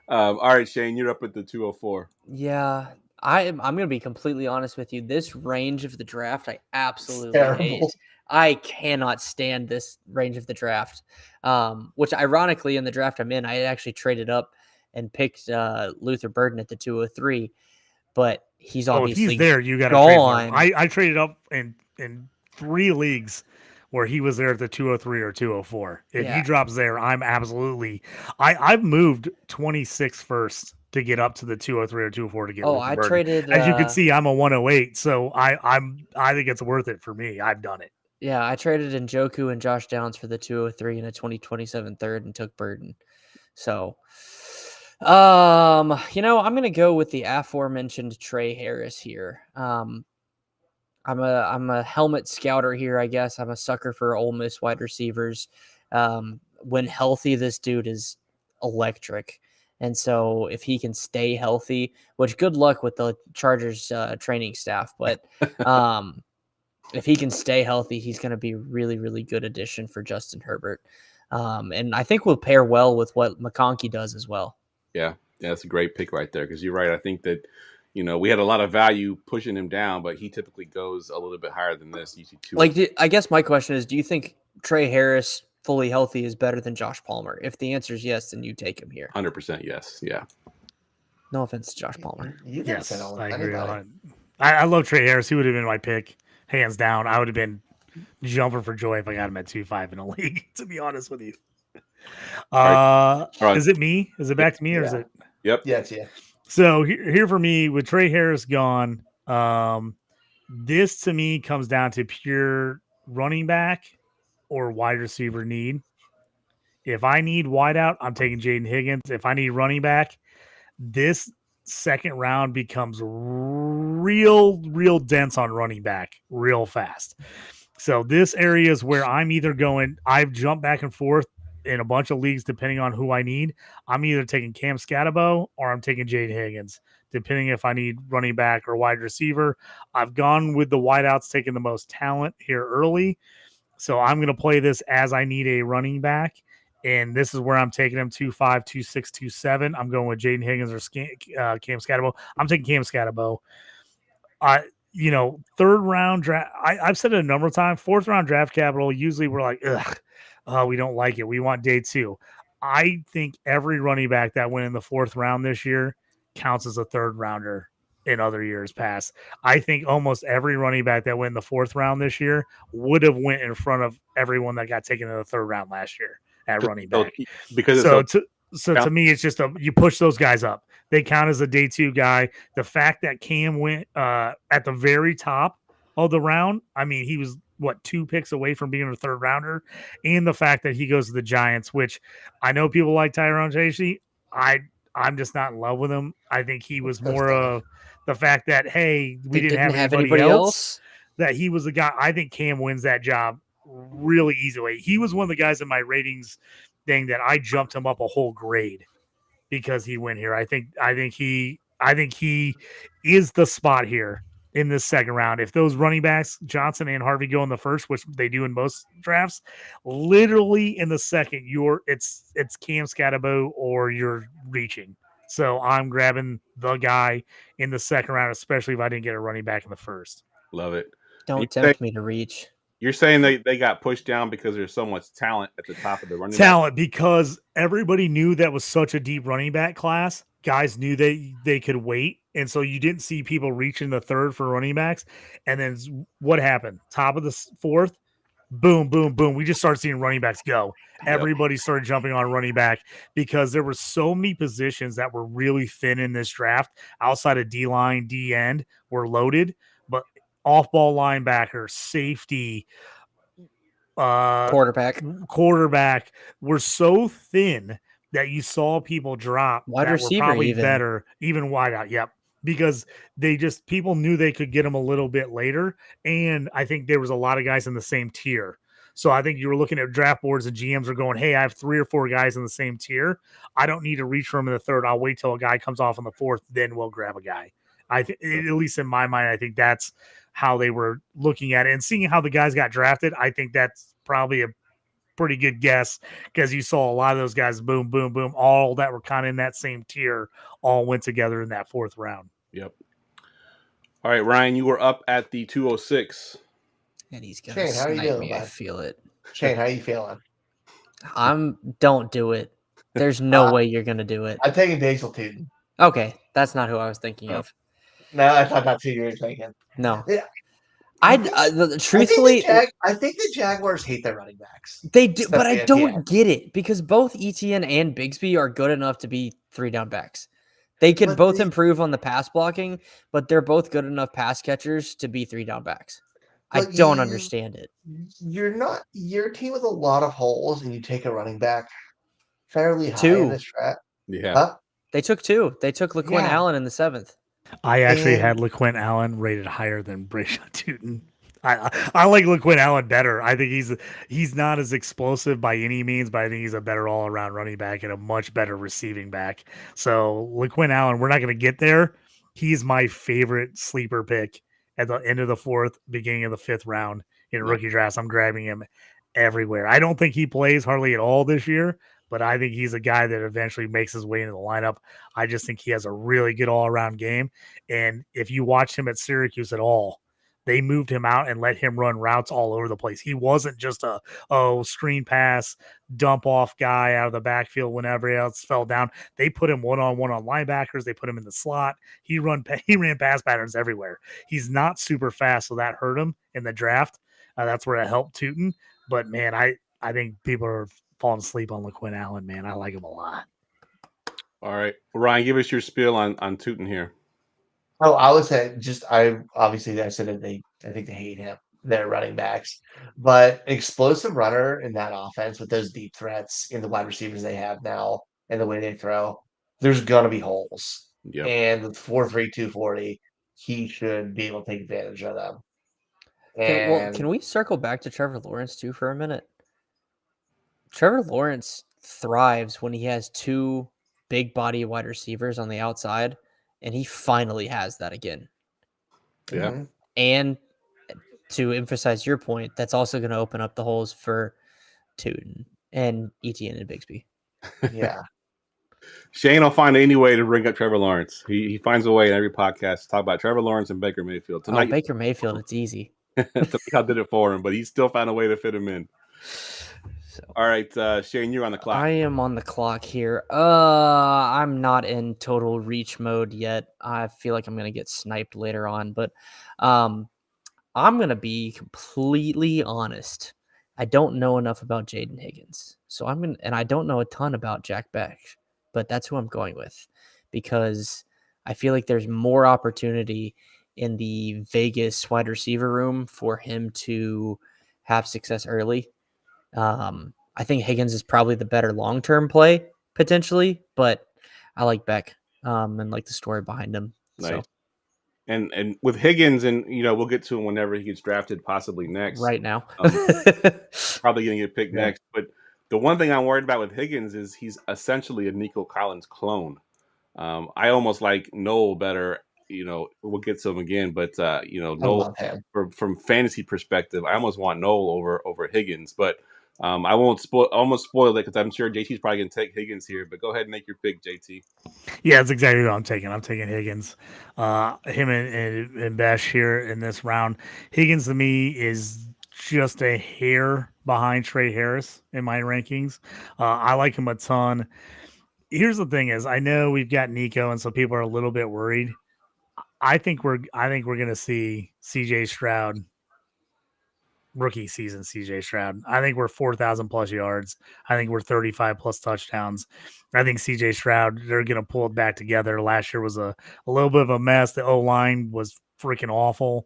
All right, Shane, you're up at the 204. Yeah, I'm going to be completely honest with you. This range of the draft, I absolutely hate. I cannot stand this range of the draft. Which, ironically, in the draft I'm in, I actually traded up and picked Luther Burden at the 203. But he's obviously if he's there, you got to trade him. I traded up in 3 leagues where he was there at the 203 or 204. If he drops there, I'm absolutely I've moved 26 first to get up to the 203 or 204 to get I Burden. traded as you can see, I'm a 108, so I think it's worth it for me. I've done it. Yeah, I traded Njoku and Josh Downs for the 203 and a 2027 third and took Burden. So I'm gonna go with the aforementioned Trey Harris here. I'm a helmet scouter here, I guess. I'm a sucker for Ole Miss wide receivers. When healthy, this dude is electric. And so if he can stay healthy, which good luck with the Chargers training staff, but if he can stay healthy, he's going to be a really, really good addition for Justin Herbert. And I think we'll pair well with what McConkey does as well. Yeah, that's a great pick right there because you're right. I think that we had a lot of value pushing him down, but he typically goes a little bit higher than this. I guess my question is, do you think Trey Harris fully healthy is better than Josh Palmer? If the answer is yes, then you take him here. 100% yes. Yeah. No offense to Josh Palmer. Yes, I agree. I love Trey Harris. He would have been my pick, hands down. I would have been jumping for joy if I got him at 2-5 in a league, to be honest with you. All right. Is it me? Is it back to me or is it? Yep. Yeah, it's you. So here for me, with Trey Harris gone, this to me comes down to pure running back or wide receiver need. If I need wideout, I'm taking Jaden Higgins. If I need running back, this second round becomes real dense on running back real fast. So this area is where I'm either going, I've jumped back and forth in a bunch of leagues depending on who I need. I'm either taking Cam Scatterbo or I'm taking Jaden Higgins, depending if I need running back or wide receiver. I've gone with the wideouts taking the most talent here early. So I'm going to play this as I need a running back. And this is where I'm taking him 2-5, 2-6, 2-7. I'm going with Jaden Higgins or Cam Scatterbo. I'm taking Cam Scatterbo. Third round draft. I've said it a number of times. Fourth round draft capital. Usually we're like, we don't like it. We want day 2. I think every running back that went in the 4th round this year counts as a third rounder in other years past. I think almost every running back that went in the 4th round this year would have went in front of everyone that got taken in the 3rd round last year at running back. To me, it's just you push those guys up. They count as a day 2 guy. The fact that Cam went at the very top of the round, I mean, he was 2 picks away from being a third rounder, and the fact that he goes to the Giants, which I know people like Tyrone Tracy. I'm just not in love with him. I think he was more of the fact that, hey, we didn't have anybody else, that he was the guy. I think Cam wins that job really easily. He was one of the guys in my ratings thing that I jumped him up a whole grade because he went here. I think he is the spot here in this second round. If those running backs, Johnson and Harvey, go in the first, which they do in most drafts, literally in the second, it's Cam Scatterbo or you're reaching. So I'm grabbing the guy in the second round, especially if I didn't get a running back in the first. Love it. Don't tempt me to reach. You're saying they got pushed down because there's so much talent at the top of the running back? Because everybody knew that was such a deep running back class. Guys knew they could wait. And so you didn't see people reaching the third for running backs. And then what happened? Top of the fourth, boom, boom, boom. We just started seeing running backs go. Everybody started jumping on running back because there were so many positions that were really thin in this draft outside of D-line, D-end were loaded. But off-ball linebacker, safety, quarterback were so thin that you saw people drop wide that receiver were probably even better, even wide out. Yep. Because people knew they could get them a little bit later. And I think there was a lot of guys in the same tier. So I think you were looking at draft boards and GMs are going, hey, I have 3 or 4 guys in the same tier. I don't need to reach for him in the third. I'll wait till a guy comes off in the fourth, then we'll grab a guy. At least in my mind, I think that's how they were looking at it. And seeing how the guys got drafted, I think that's probably a pretty good guess because you saw a lot of those guys, boom, boom, boom, all that were kind of in that same tier, all went together in that fourth round. Yep. All right, Ryan, you were up at the 206. And he's going to snipe me. I feel it. Shane, how are you feeling? Don't do it. There's no way you're going to do it. I'm taking Basil Tootin. Okay, that's not who I was thinking of. No, I thought that's who you were thinking. No. Yeah. Truthfully, I think the Jaguars hate their running backs. They do, but I don't get it because both Etienne and Bigsby are good enough to be 3-down backs. They can both improve on the pass blocking, but they're both good enough pass catchers to be 3-down backs. I don't understand it. You're a team with a lot of holes, and you take a running back fairly high in this draft. Yeah. Huh? They took 2. They took LaQuinn Allen in the 7th. I actually had LaQuinn Allen rated higher than Brayshawn Tootin. I like LaQuinn Allen better. I think he's not as explosive by any means, but I think he's a better all-around running back and a much better receiving back. So LaQuinn Allen, we're not going to get there. He's my favorite sleeper pick at the end of the 4th, beginning of the 5th round in rookie drafts. I'm grabbing him everywhere. I don't think he plays hardly at all this year, but I think he's a guy that eventually makes his way into the lineup. I just think he has a really good all-around game. And if you watch him at Syracuse at all, they moved him out and let him run routes all over the place. He wasn't just a screen pass, dump off guy out of the backfield whenever else fell down. They put him one-on-one on linebackers. They put him in the slot. He ran pass patterns everywhere. He's not super fast, so that hurt him in the draft. That's where it helped Tootin. But, man, I think people are falling asleep on LaQuinn Allen, man. I like him a lot. All right. Ryan, give us your spiel on Tootin here. Oh, I would say I said that I think they hate him, their running backs, but explosive runner in that offense with those deep threats in the wide receivers they have now and the way they throw, there's going to be holes. Yep. And with 4.3, 240, he should be able to take advantage of them. Can we circle back to Trevor Lawrence too for a minute? Trevor Lawrence thrives when he has 2 big body wide receivers on the outside, and he finally has that again. Yeah. Mm-hmm. And to emphasize your point, that's also going to open up the holes for Tootin and Etienne and Bigsby. Yeah. Shane will find any way to bring up Trevor Lawrence. He finds a way in every podcast to talk about Trevor Lawrence and Baker Mayfield. Tonight, Baker Mayfield, it's easy. I did it for him, but he still found a way to fit him in. So, all right, Shane, you're on the clock. I am on the clock here. I'm not in total reach mode yet. I feel like I'm going to get sniped later on, but I'm going to be completely honest. I don't know enough about Jaden Higgins. So and I don't know a ton about Jack Beck, but that's who I'm going with because I feel like there's more opportunity in the Vegas wide receiver room for him to have success early. I think Higgins is probably the better long-term play potentially, but I like Beck and like the story behind him. Nice. So and with Higgins, and we'll get to him whenever he gets drafted, possibly next. right now, Probably going to get picked next. But the one thing I'm worried about with Higgins is he's essentially a Nico Collins clone. I almost like Noel better. We'll get to him again, but Noel, from fantasy perspective, I almost want Noel over Higgins. But I won't spoil it because I'm sure JT's probably going to take Higgins here. But go ahead and make your pick, JT. Yeah, that's exactly what I'm taking. I'm taking Higgins. Him and Bash here in this round. Higgins to me is just a hair behind Trey Harris in my rankings. I like him a ton. Here's the thing: is I know we've got Nico, and so people are a little bit worried. I think we're going to see CJ Stroud. Rookie season, CJ Stroud. I think we're 4,000 plus yards. I think we're 35 plus touchdowns. I think CJ Stroud, they're going to pull it back together. Last year was a little bit of a mess. The O-line was freaking awful.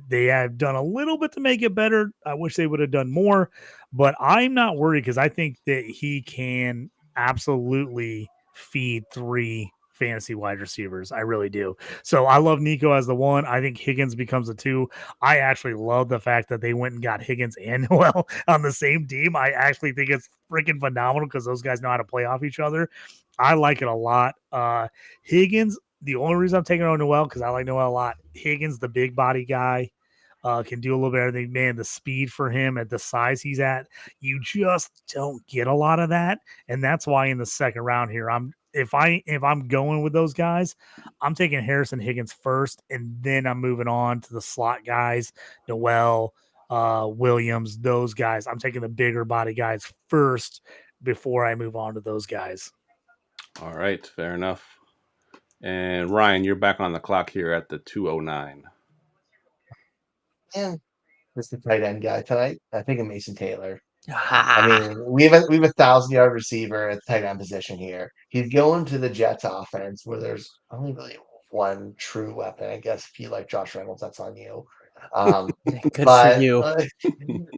They have done a little bit to make it better. I wish they would have done more, but I'm not worried because I think that he can absolutely feed 3 fantasy wide receivers. I really do. So I love Nico as the 1. I think Higgins becomes a 2. I actually love the fact that they went and got Higgins and Noel on the same team. I actually think it's freaking phenomenal because those guys know how to play off each other. I like it a lot. Higgins, the only reason I'm taking on Noel because I like Noel a lot. Higgins, the big body guy, can do a little bit of everything. Man, the speed for him at the size he's at, you just don't get a lot of that. And that's why in the second round here, if I'm going with those guys, I'm taking Harrison Higgins first, and then I'm moving on to the slot guys, Noel, Williams, those guys. I'm taking the bigger body guys first before I move on to those guys. All right, fair enough. And Ryan, you're back on the clock here at the 2:09. And this is the tight end guy tonight. I think of Mason Taylor. I mean, we have a 1,000-yard receiver at the tight end position here. He's going to the Jets offense where there's only really one true weapon. I guess if you like Josh Reynolds, that's on you. Good for you.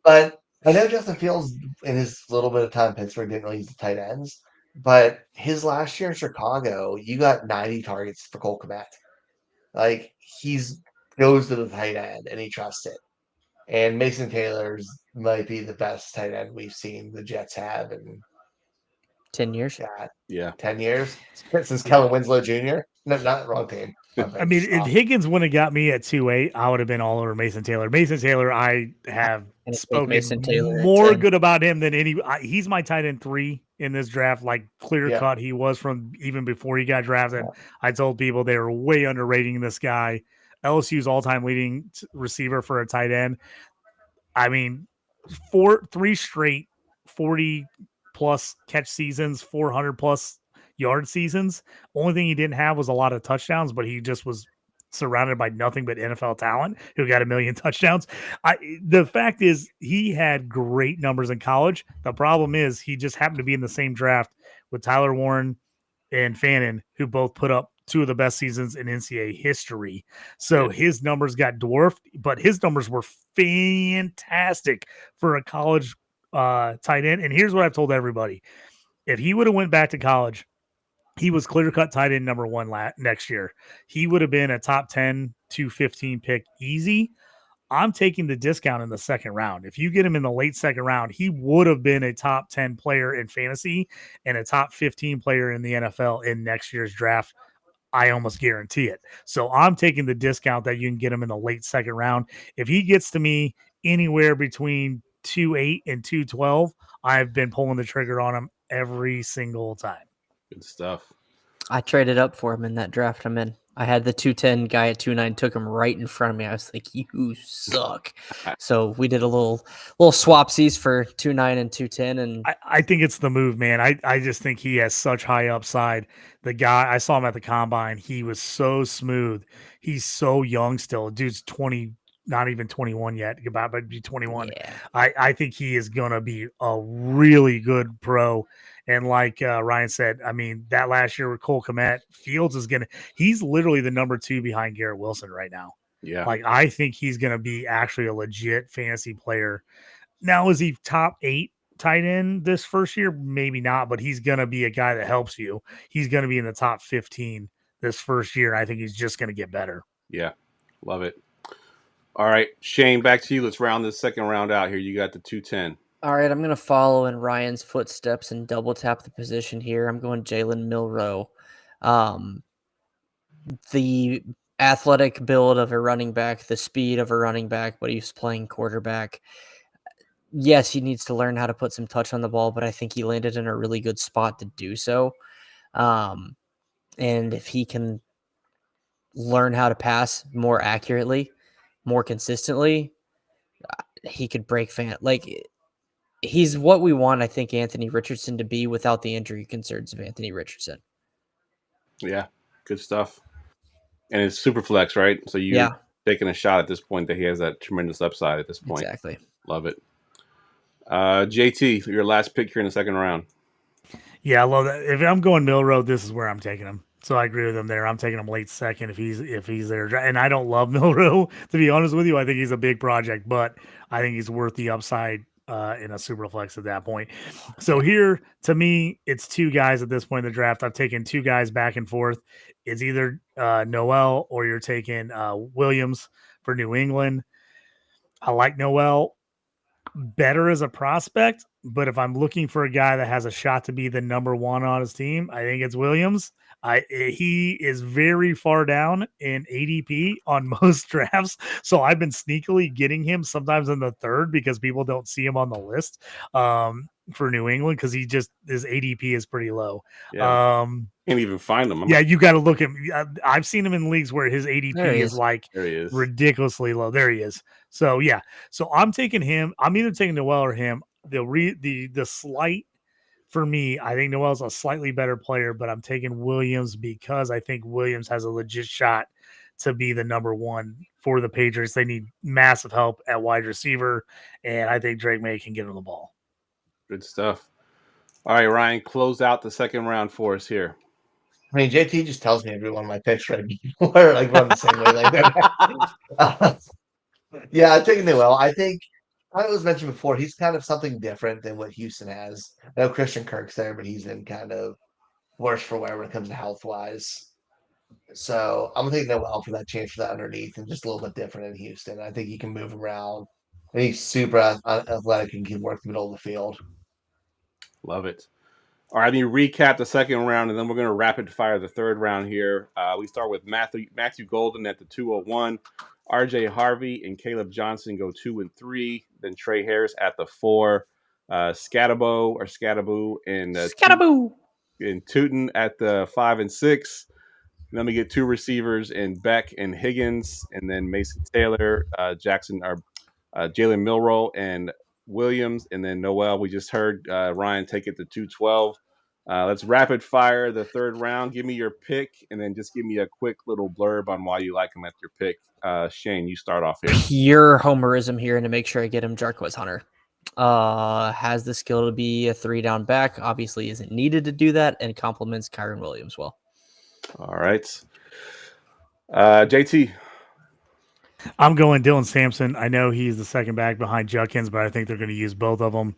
But I know Justin Fields in his little bit of time in Pittsburgh didn't really use the tight ends. But his last year in Chicago, you got 90 targets for Cole Kmet. Like he's goes to the tight end and he trusts it. And Mason Taylor's might be the best tight end we've seen the Jets have in 10 years. Yeah, 10 years since Kellen Winslow Jr. No, not wrong team. I mean, if Higgins wouldn't have got me at 2.8, I would have been all over Mason Taylor. Mason Taylor, I have spoken more good about him than any. He's my tight end 3 in this draft, like clear cut. He was from even before he got drafted. Yeah. I told people they were way underrating this guy. LSU's all-time leading receiver for a tight end. I mean, 3 straight 40-plus catch seasons, 400-plus yard seasons. Only thing he didn't have was a lot of touchdowns, but he just was surrounded by nothing but NFL talent who got 1 million touchdowns. The fact is he had great numbers in college. The problem is he just happened to be in the same draft with Tyler Warren and Fannin, who both put up 2 of the best seasons in NCAA history. So his numbers got dwarfed, but his numbers were fantastic for a college tight end. And here's what I've told everybody. If he would have went back to college, he was clear-cut tight end number 1 next year. He would have been a top 10 to 15 pick easy. I'm taking the discount in the second round. If you get him in the late second round, he would have been a top 10 player in fantasy and a top 15 player in the NFL in next year's draft. I almost guarantee it. So I'm taking the discount that you can get him in the late second round. If he gets to me anywhere between 2.8 and 2.12, I've been pulling the trigger on him every single time. Good stuff. I traded up for him in that draft I'm in. I had the 210 guy at 2.9, took him right in front of me. I was like, you suck. So we did a little swapsies for 2.9 and 210. And I think it's the move, man. I just think he has such high upside. The guy, I saw him at the combine. He was so smooth. He's so young still. Dude's 20, not even 21 yet. About to be 21. Yeah. I think he is going to be a really good pro. And like Ryan said, I mean, that last year with Cole Kmet, Fields is he's literally the number 2 behind Garrett Wilson right now. Yeah. Like, I think he's going to be actually a legit fantasy player. Now, is he top 8 tight end this first year? Maybe not, but he's going to be a guy that helps you. He's going to be in the top 15 this first year. I think he's just going to get better. Yeah, love it. All right, Shane, back to you. Let's round this second round out here. You got the 210. All right, I'm going to follow in Ryan's footsteps and double tap the position here. I'm going Jalen Milroe. The athletic build of a running back, the speed of a running back, but he's playing quarterback. Yes, he needs to learn how to put some touch on the ball, but I think he landed in a really good spot to do so. And if he can learn how to pass more accurately, more consistently, he could break he's what we want, I think, Anthony Richardson to be without the injury concerns of Anthony Richardson. Yeah, good stuff. And it's super flex, right? So you're taking a shot at this point that he has that tremendous upside at this point. Exactly. Love it. JT, your last pick here in the second round. Yeah, I love that. If I'm going Milroe, this is where I'm taking him. So I agree with him there. I'm taking him late second if he's there. And I don't love Milroe, to be honest with you. I think he's a big project, but I think he's worth the upside in a super flex at that point. So here, to me, it's two guys at this point in the draft. I've taken two guys back and forth. It's either Noel or you're taking Williams for New England. I like Noel better as a prospect, but if I'm looking for a guy that has a shot to be the number one on his team, I think it's Williams. He is very far down in ADP on most drafts, so I've been sneakily getting him sometimes in the third because people don't see him on the list for New England because his ADP is pretty low. Yeah. Can't even find him. You got to look at. I've seen him in leagues where his ADP is like ridiculously low. There he is. So yeah, so I'm taking him. I'm either taking Noel or him. The slight for me, I think Noel's a slightly better player, but I'm taking Williams because I think Williams has a legit shot to be the number one for the Patriots. They need massive help at wide receiver, and I think Drake May can get him the ball. Good stuff. All right, Ryan, close out the second round for us here. I mean, JT just tells me every one of my picks right before, like run the same way. Like yeah, I'm taking Noel. I think I was mentioned before, he's kind of something different than what Houston has. I know Christian Kirk's there, but he's been kind of worse for wear when it comes to health wise. So I'm gonna take Noel for that chance for that underneath and just a little bit different in Houston. I think he can move around. And he's super athletic and can work the middle of the field. Love it. All right, let me recap the second round, and then we're going to rapid fire the third round here. We start with Matthew Golden at the 201. RJ Harvey and Caleb Johnson go 2 and 3. Then Trey Harris at the 4. Scattaboo and Tootin at the 5 and 6. And then we get two receivers in Beck and Higgins, and then Mason Taylor, Jalen Milroe, and Williams, and then Noel. We just heard Ryan take it to 212. Let's rapid fire the third round. Give me your pick, and then just give me a quick little blurb on why you like him at your pick. Shane, you start off here. Pure homerism here, and to make sure I get him, Jarquez Hunter. Has the skill to be a 3-down back. Obviously isn't needed to do that, and complements Kyron Williams well. All right. JT. I'm going Dylan Sampson. I know he's the second back behind Judkins, but I think they're going to use both of them.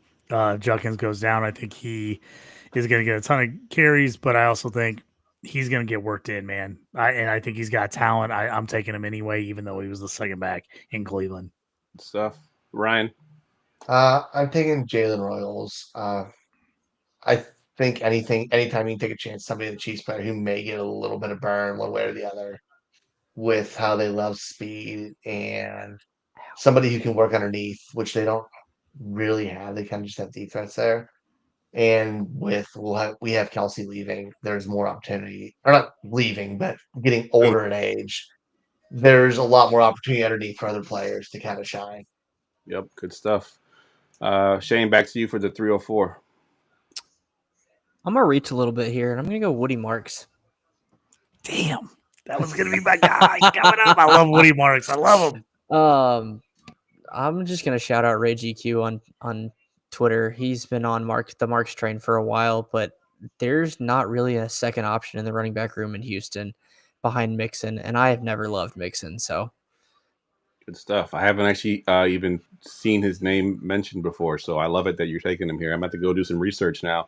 Judkins goes down. I think he is going to get a ton of carries, but I also think he's going to get worked in, man. I think he's got talent. I'm taking him anyway, even though he was the second back in Cleveland. Good stuff. Ryan? I'm taking Jalen Royals. I think anytime you can take a chance, somebody in the Chiefs player who may get a little bit of burn one way or the other with how they love speed and somebody who can work underneath, which they don't really have. They kind of just have defense there. And we have Kelsey leaving, there's more opportunity, or not leaving, but getting older in age. There's a lot more opportunity underneath for other players to kind of shine. Yep, good stuff. Shane, back to you for the 304. I'm going to reach a little bit here, and I'm going to go Woody Marks. Damn. That was going to be my guy coming up. I love Woody Marks. I love him. I'm just going to shout out Ray GQ on Twitter. He's been on the Marks train for a while, but there's not really a second option in the running back room in Houston behind Mixon, and I have never loved Mixon. So Good stuff. I haven't actually even seen his name mentioned before, so I love it that you're taking him here. I'm about to go do some research now.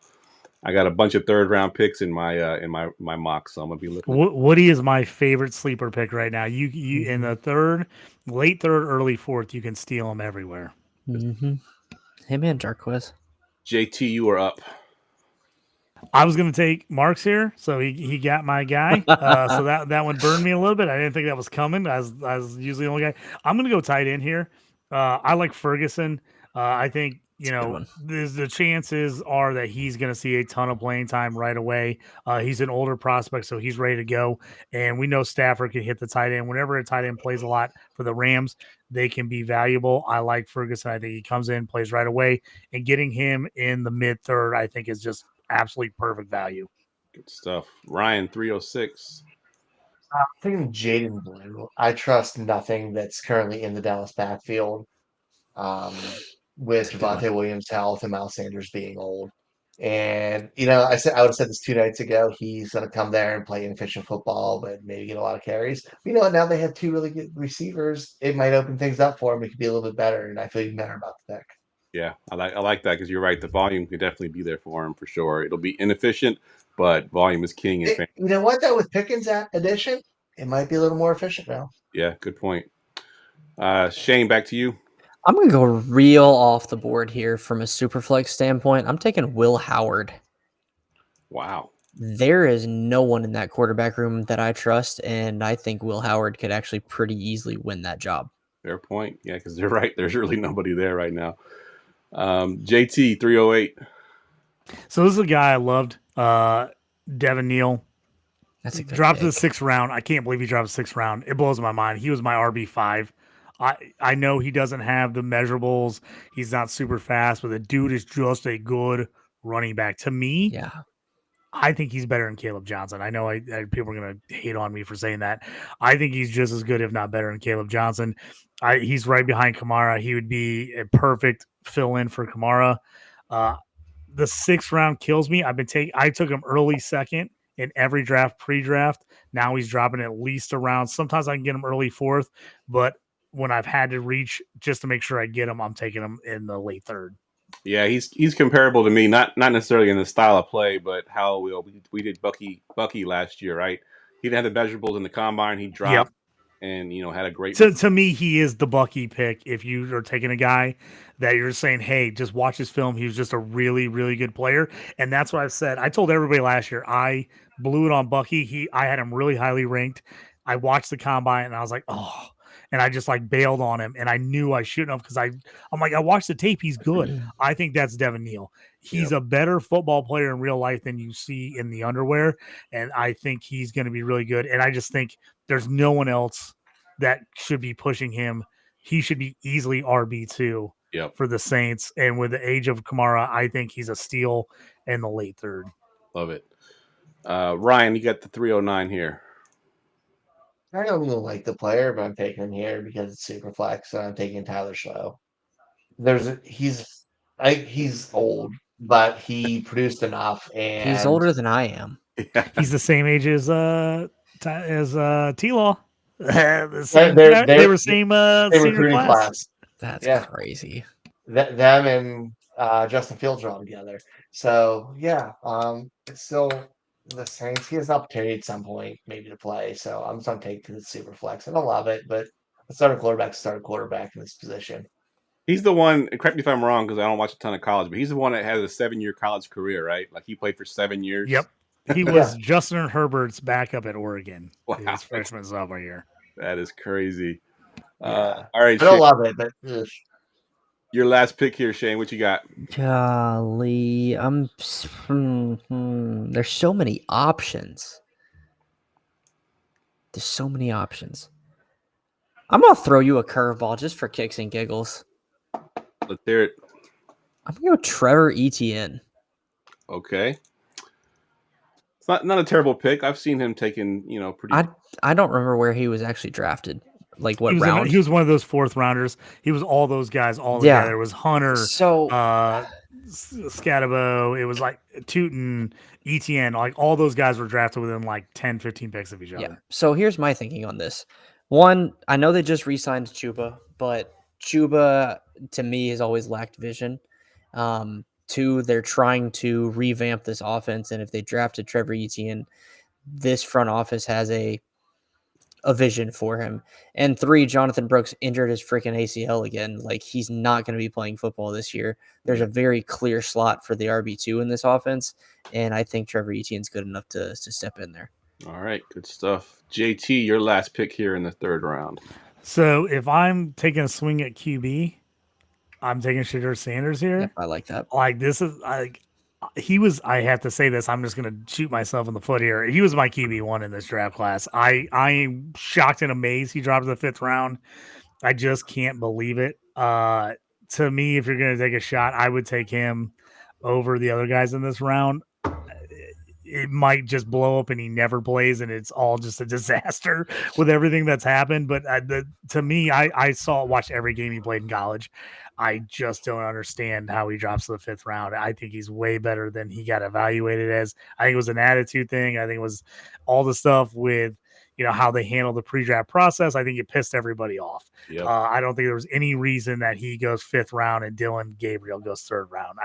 I got a bunch of third round picks in my mock, so I'm gonna be looking. Woody is my favorite sleeper pick right now. You in the late third, early fourth, you can steal him everywhere. Mm-hmm. Hey man, Jarquez. JT, you are up. I was going to take Marks here, so he got my guy. So that one burned me a little bit. I didn't think that was coming. I was usually the only guy. I'm going to go tight end here. I like Ferguson. I think the chances are that he's going to see a ton of playing time right away. He's an older prospect, so he's ready to go. And we know Stafford can hit the tight end. Whenever a tight end plays a lot for the Rams, they can be valuable. I like Ferguson. I think he comes in, plays right away, and getting him in the mid third, I think is just absolutely perfect value. Good stuff. Ryan, 306. I'm thinking Jaden Blue. I trust nothing that's currently in the Dallas backfield. With That's a good one. Javonte Williams' health and Miles Sanders being old. And I would have said this 2 nights ago. He's going to come there and play inefficient football, but maybe get a lot of carries. But you know what? Now they have two really good receivers. It might open things up for him. It could be a little bit better, and I feel even better about the pick. Yeah, I like that because you're right. The volume can definitely be there for him for sure. It'll be inefficient, but volume is king. You know what, though, with Pickens' addition, it might be a little more efficient now. Yeah, good point. Shane, back to you. I'm going to go real off the board here from a Superflex standpoint. I'm taking Will Howard. Wow. There is no one in that quarterback room that I trust, and I think Will Howard could actually pretty easily win that job. Fair point. Yeah, because they're right. There's really nobody there right now. JT, 308. So this is a guy I loved, Devin Neal. That's a good dropped to the pick. 6th round. I can't believe he dropped the 6th round. It blows my mind. He was my RB5. I know he doesn't have the measurables. He's not super fast, but the dude is just a good running back. To me, Yeah. I think he's better than Caleb Johnson. I know people are going to hate on me for saying that. I think he's just as good, if not better, than Caleb Johnson. He's right behind Kamara. He would be a perfect fill-in for Kamara. The 6th round kills me. I took him early second in every draft, pre-draft. Now he's dropping at least around. Sometimes I can get him early 4th, but when I've had to reach just to make sure I get him, I'm taking him in the late 3rd. Yeah, he's comparable to me, not necessarily in the style of play, but how we did Bucky last year, right? He didn't have the measurables in the combine. He dropped and had a great. To me, he is the Bucky pick. If you are taking a guy that you're saying, hey, just watch his film. He was just a really, really good player, and that's what I've said. I told everybody last year I blew it on Bucky. I had him really highly ranked. I watched the combine and I was like, oh. And I just bailed on him, and I knew I shouldn't have because I'm like, I watched the tape. He's good. I think that's Devin Neal. He's a better football player in real life than you see in the underwear, and I think he's going to be really good. And I just think there's no one else that should be pushing him. He should be easily RB2 for the Saints. And with the age of Kamara, I think he's a steal in the late 3rd. Love it. Ryan, you got the 309 here. I don't even like the player, but I'm taking him here because it's super flex. So I'm taking Tyler Slow. He's old, but he produced enough, and he's older than I am. He's the same age as T-Law. They were same senior class. That's crazy. Them and Justin Fields are all together. So it's still the Saints. He has an opportunity at some point maybe to play. So I'm just going to take the super flex. I don't love it, but a starting quarterback in this position. He's the one, correct me if I'm wrong because I don't watch a ton of college, but he's the one that has a 7-year college career, right? Like he played for 7 years. Yep. He was Justin Herbert's backup at Oregon his freshman sophomore year. That is crazy. All right, I don't love it, but your last pick here, Shane. What you got? Golly, there's so many options. I'm gonna throw you a curveball just for kicks and giggles. Let's hear it. I'm gonna go Trevor Etienne. Okay. It's not a terrible pick. I've seen him taken, pretty. I don't remember where he was actually drafted. Like what round? He was one of those 4th rounders. He was all those guys all together. It was Hunter, Scatabo. It was like Tootin, Etienne. Like all those guys were drafted within 10, 15 picks of each other. Yeah. So here's my thinking on this. One, I know they just re-signed Chuba, but Chuba to me has always lacked vision. Two, they're trying to revamp this offense, and if they drafted Trevor Etienne, this front office has a vision for him. And three, Jonathan Brooks injured his freaking ACL again. Like, he's not going to be playing football this year. There's a very clear slot for the RB2 in this offense, and I think Trevor Etienne's good enough to step in there. All right, good stuff. JT, your last pick here in the third round. So if I'm taking a swing at QB, I'm taking Shedeur Sanders here. Yep, I like that. Like, this is like he was. I have to say this. I'm just going to shoot myself in the foot here. He was my QB1 in this draft class. I am shocked and amazed he dropped in the 5th round. I just can't believe it. To me, if you're going to take a shot, I would take him over the other guys in this round. It might just blow up and he never plays, and it's all just a disaster with everything that's happened. But to me, I watched every game he played in college. I just don't understand how he drops to the 5th round. I think he's way better than he got evaluated as. I think it was an attitude thing. I think it was all the stuff with, how they handle the pre-draft process. I think it pissed everybody off. Yep. I don't think there was any reason that he goes 5th round and Dylan Gabriel goes 3rd round.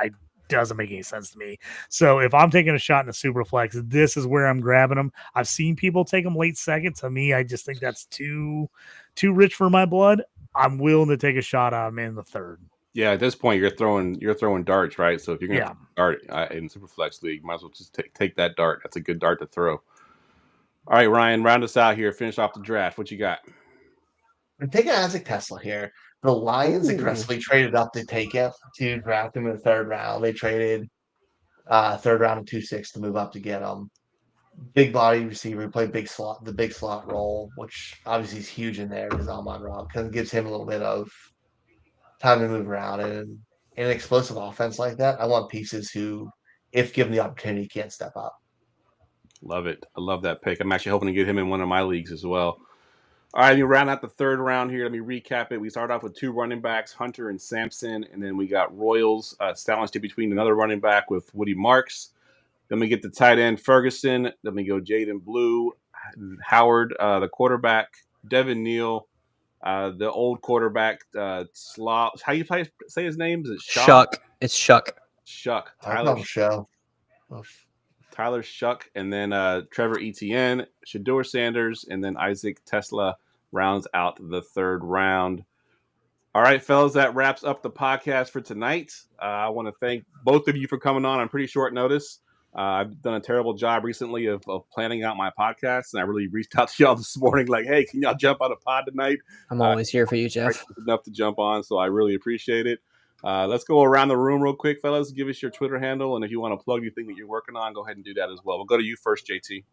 Doesn't make any sense to me. So if I'm taking a shot in a super flex, this is where I'm grabbing him. I've seen people take him late 2nd. To me, I just think that's too rich for my blood. I'm willing to take a shot on him in the 3rd. Yeah, at this point you're throwing darts, right? So if you're gonna dart in Superflex League, might as well just take that dart. That's a good dart to throw. All right, Ryan, round us out here. Finish off the draft. What you got? I'm taking Isaac Tesla here. The Lions aggressively traded up to take him, to draft him in the 3rd round. They traded 3rd round and 2-6 to move up to get him. Big body receiver, he played the big slot role, which obviously is huge in there because Amon-Ra kind of gives him a little bit of time to move around. And in an explosive offense like that, I want pieces who, if given the opportunity, can't step up. Love it. I love that pick. I'm actually hoping to get him in one of my leagues as well. All right, we round out the 3rd round here. Let me recap it. We started off with 2 running backs, Hunter and Sampson, and then we got Royals sandwiched in between another running back with Woody Marks. Then we get the tight end, Ferguson. Then we go Jaden Blue, Howard, the quarterback, Devin Neal, the old quarterback, Slaw. How you say his name? Is it Shuck? It's Shuck. Shuck. Tyler Shuck, and then Trevor Etienne, Shedeur Sanders, and then Isaac Tesla rounds out the 3rd round. All right, fellas, that wraps up the podcast for tonight. I want to thank both of you for coming on pretty short notice. I've done a terrible job recently of planning out my podcast, and I really reached out to y'all this morning like, hey, can y'all jump on a pod tonight? I'm always here for you, Jeff. Enough to jump on, so I really appreciate it. Let's go around the room real quick, fellas. Give us your Twitter handle, and if you want to plug anything that you're working on, go ahead and do that as well. We'll go to you first, JT.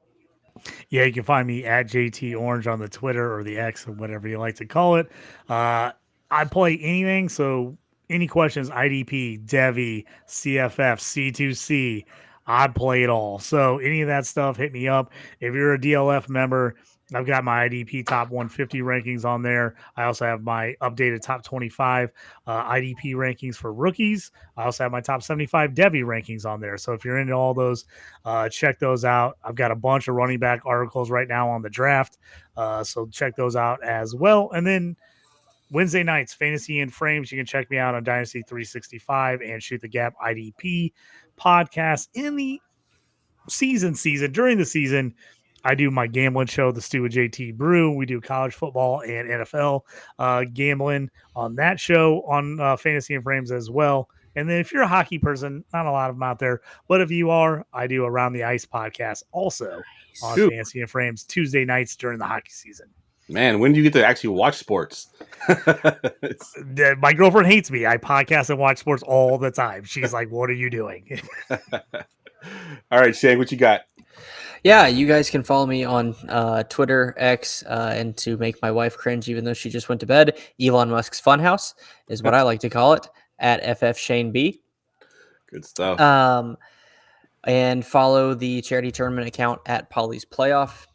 Yeah, you can find me at JT Orange on the Twitter or the X or whatever you like to call it. I play anything, so any questions, IDP, Devi, CFF, C2C, I play it all. So any of that stuff, hit me up. If you're a DLF member, I've got my IDP top 150 rankings on there. I also have my updated top 25 IDP rankings for rookies. I also have my top 75 Devi rankings on there. So if you're into all those, check those out. I've got a bunch of running back articles right now on the draft. So check those out as well. And then Wednesday nights, Fantasy and Frames. You can check me out on Dynasty 365 and Shoot the Gap IDP podcast. In the during the season, I do my gambling show, The Stew with JT Brew. We do college football and NFL gambling on that show on Fantasy and Frames as well. And then if you're a hockey person, not a lot of them out there, but if you are, I do Around the Ice podcast also on Fantasy and Frames Tuesday nights during the hockey season. Man, when do you get to actually watch sports? My girlfriend hates me. I podcast and watch sports all the time. She's like, what are you doing? All right, Shane, what you got? Yeah, you guys can follow me on Twitter, X, and to make my wife cringe, even though she just went to bed, Elon Musk's Funhouse is what I like to call it, at FF Shane B. Good stuff. And follow the charity tournament account at Polly's Playoff.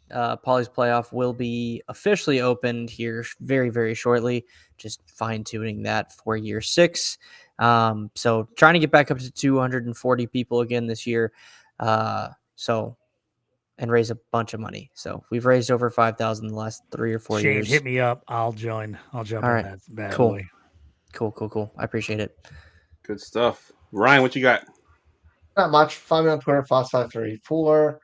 Polly's Playoff will be officially opened here very, very shortly. Just fine-tuning that for year 6. So trying to get back up to 240 people again this year. And and raise a bunch of money. So we've raised over 5,000 the last 3 or 4 Shane, years. hit me up. I'll join. I'll jump All in right. that bad Cool. boy. Cool. I appreciate it. Good stuff. Ryan, what you got? Not much. Find me on Twitter, Foss534.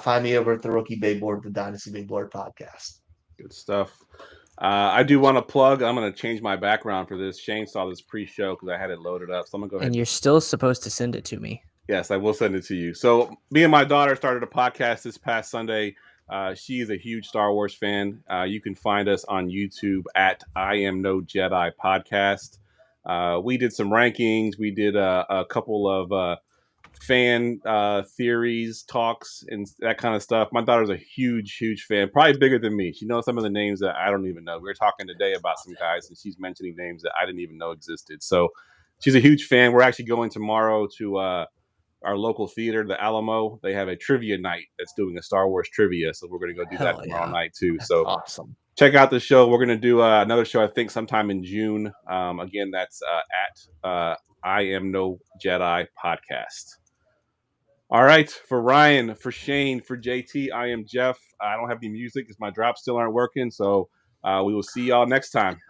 Find me over at the Rookie Big Board, the Dynasty Big Board podcast. Good stuff. I do want to plug. I'm going to change my background for this. Shane saw this pre-show because I had it loaded up. So I'm going to go ahead. And you're still supposed to send it to me. Yes, I will send it to you. So me and my daughter started a podcast this past Sunday. She is a huge Star Wars fan. You can find us on YouTube at I Am No Jedi Podcast. We did some rankings. We did a couple of fan theories, talks, and that kind of stuff. My daughter's a huge fan, probably bigger than me. She knows some of the names that I don't even know. We were talking today about some guys, and she's mentioning names that I didn't even know existed. So she's a huge fan. We're actually going tomorrow to our local theater, the Alamo. They have a trivia night that's doing a Star Wars trivia. So we're going to go do that tomorrow night too. That's so awesome. Check out the show. We're going to do another show, I think, sometime in June. Again, that's at I Am No Jedi Podcast. All right. For Ryan, for Shane, for JT, I am Geoff. I don't have any music because my drops still aren't working. So we will see y'all next time.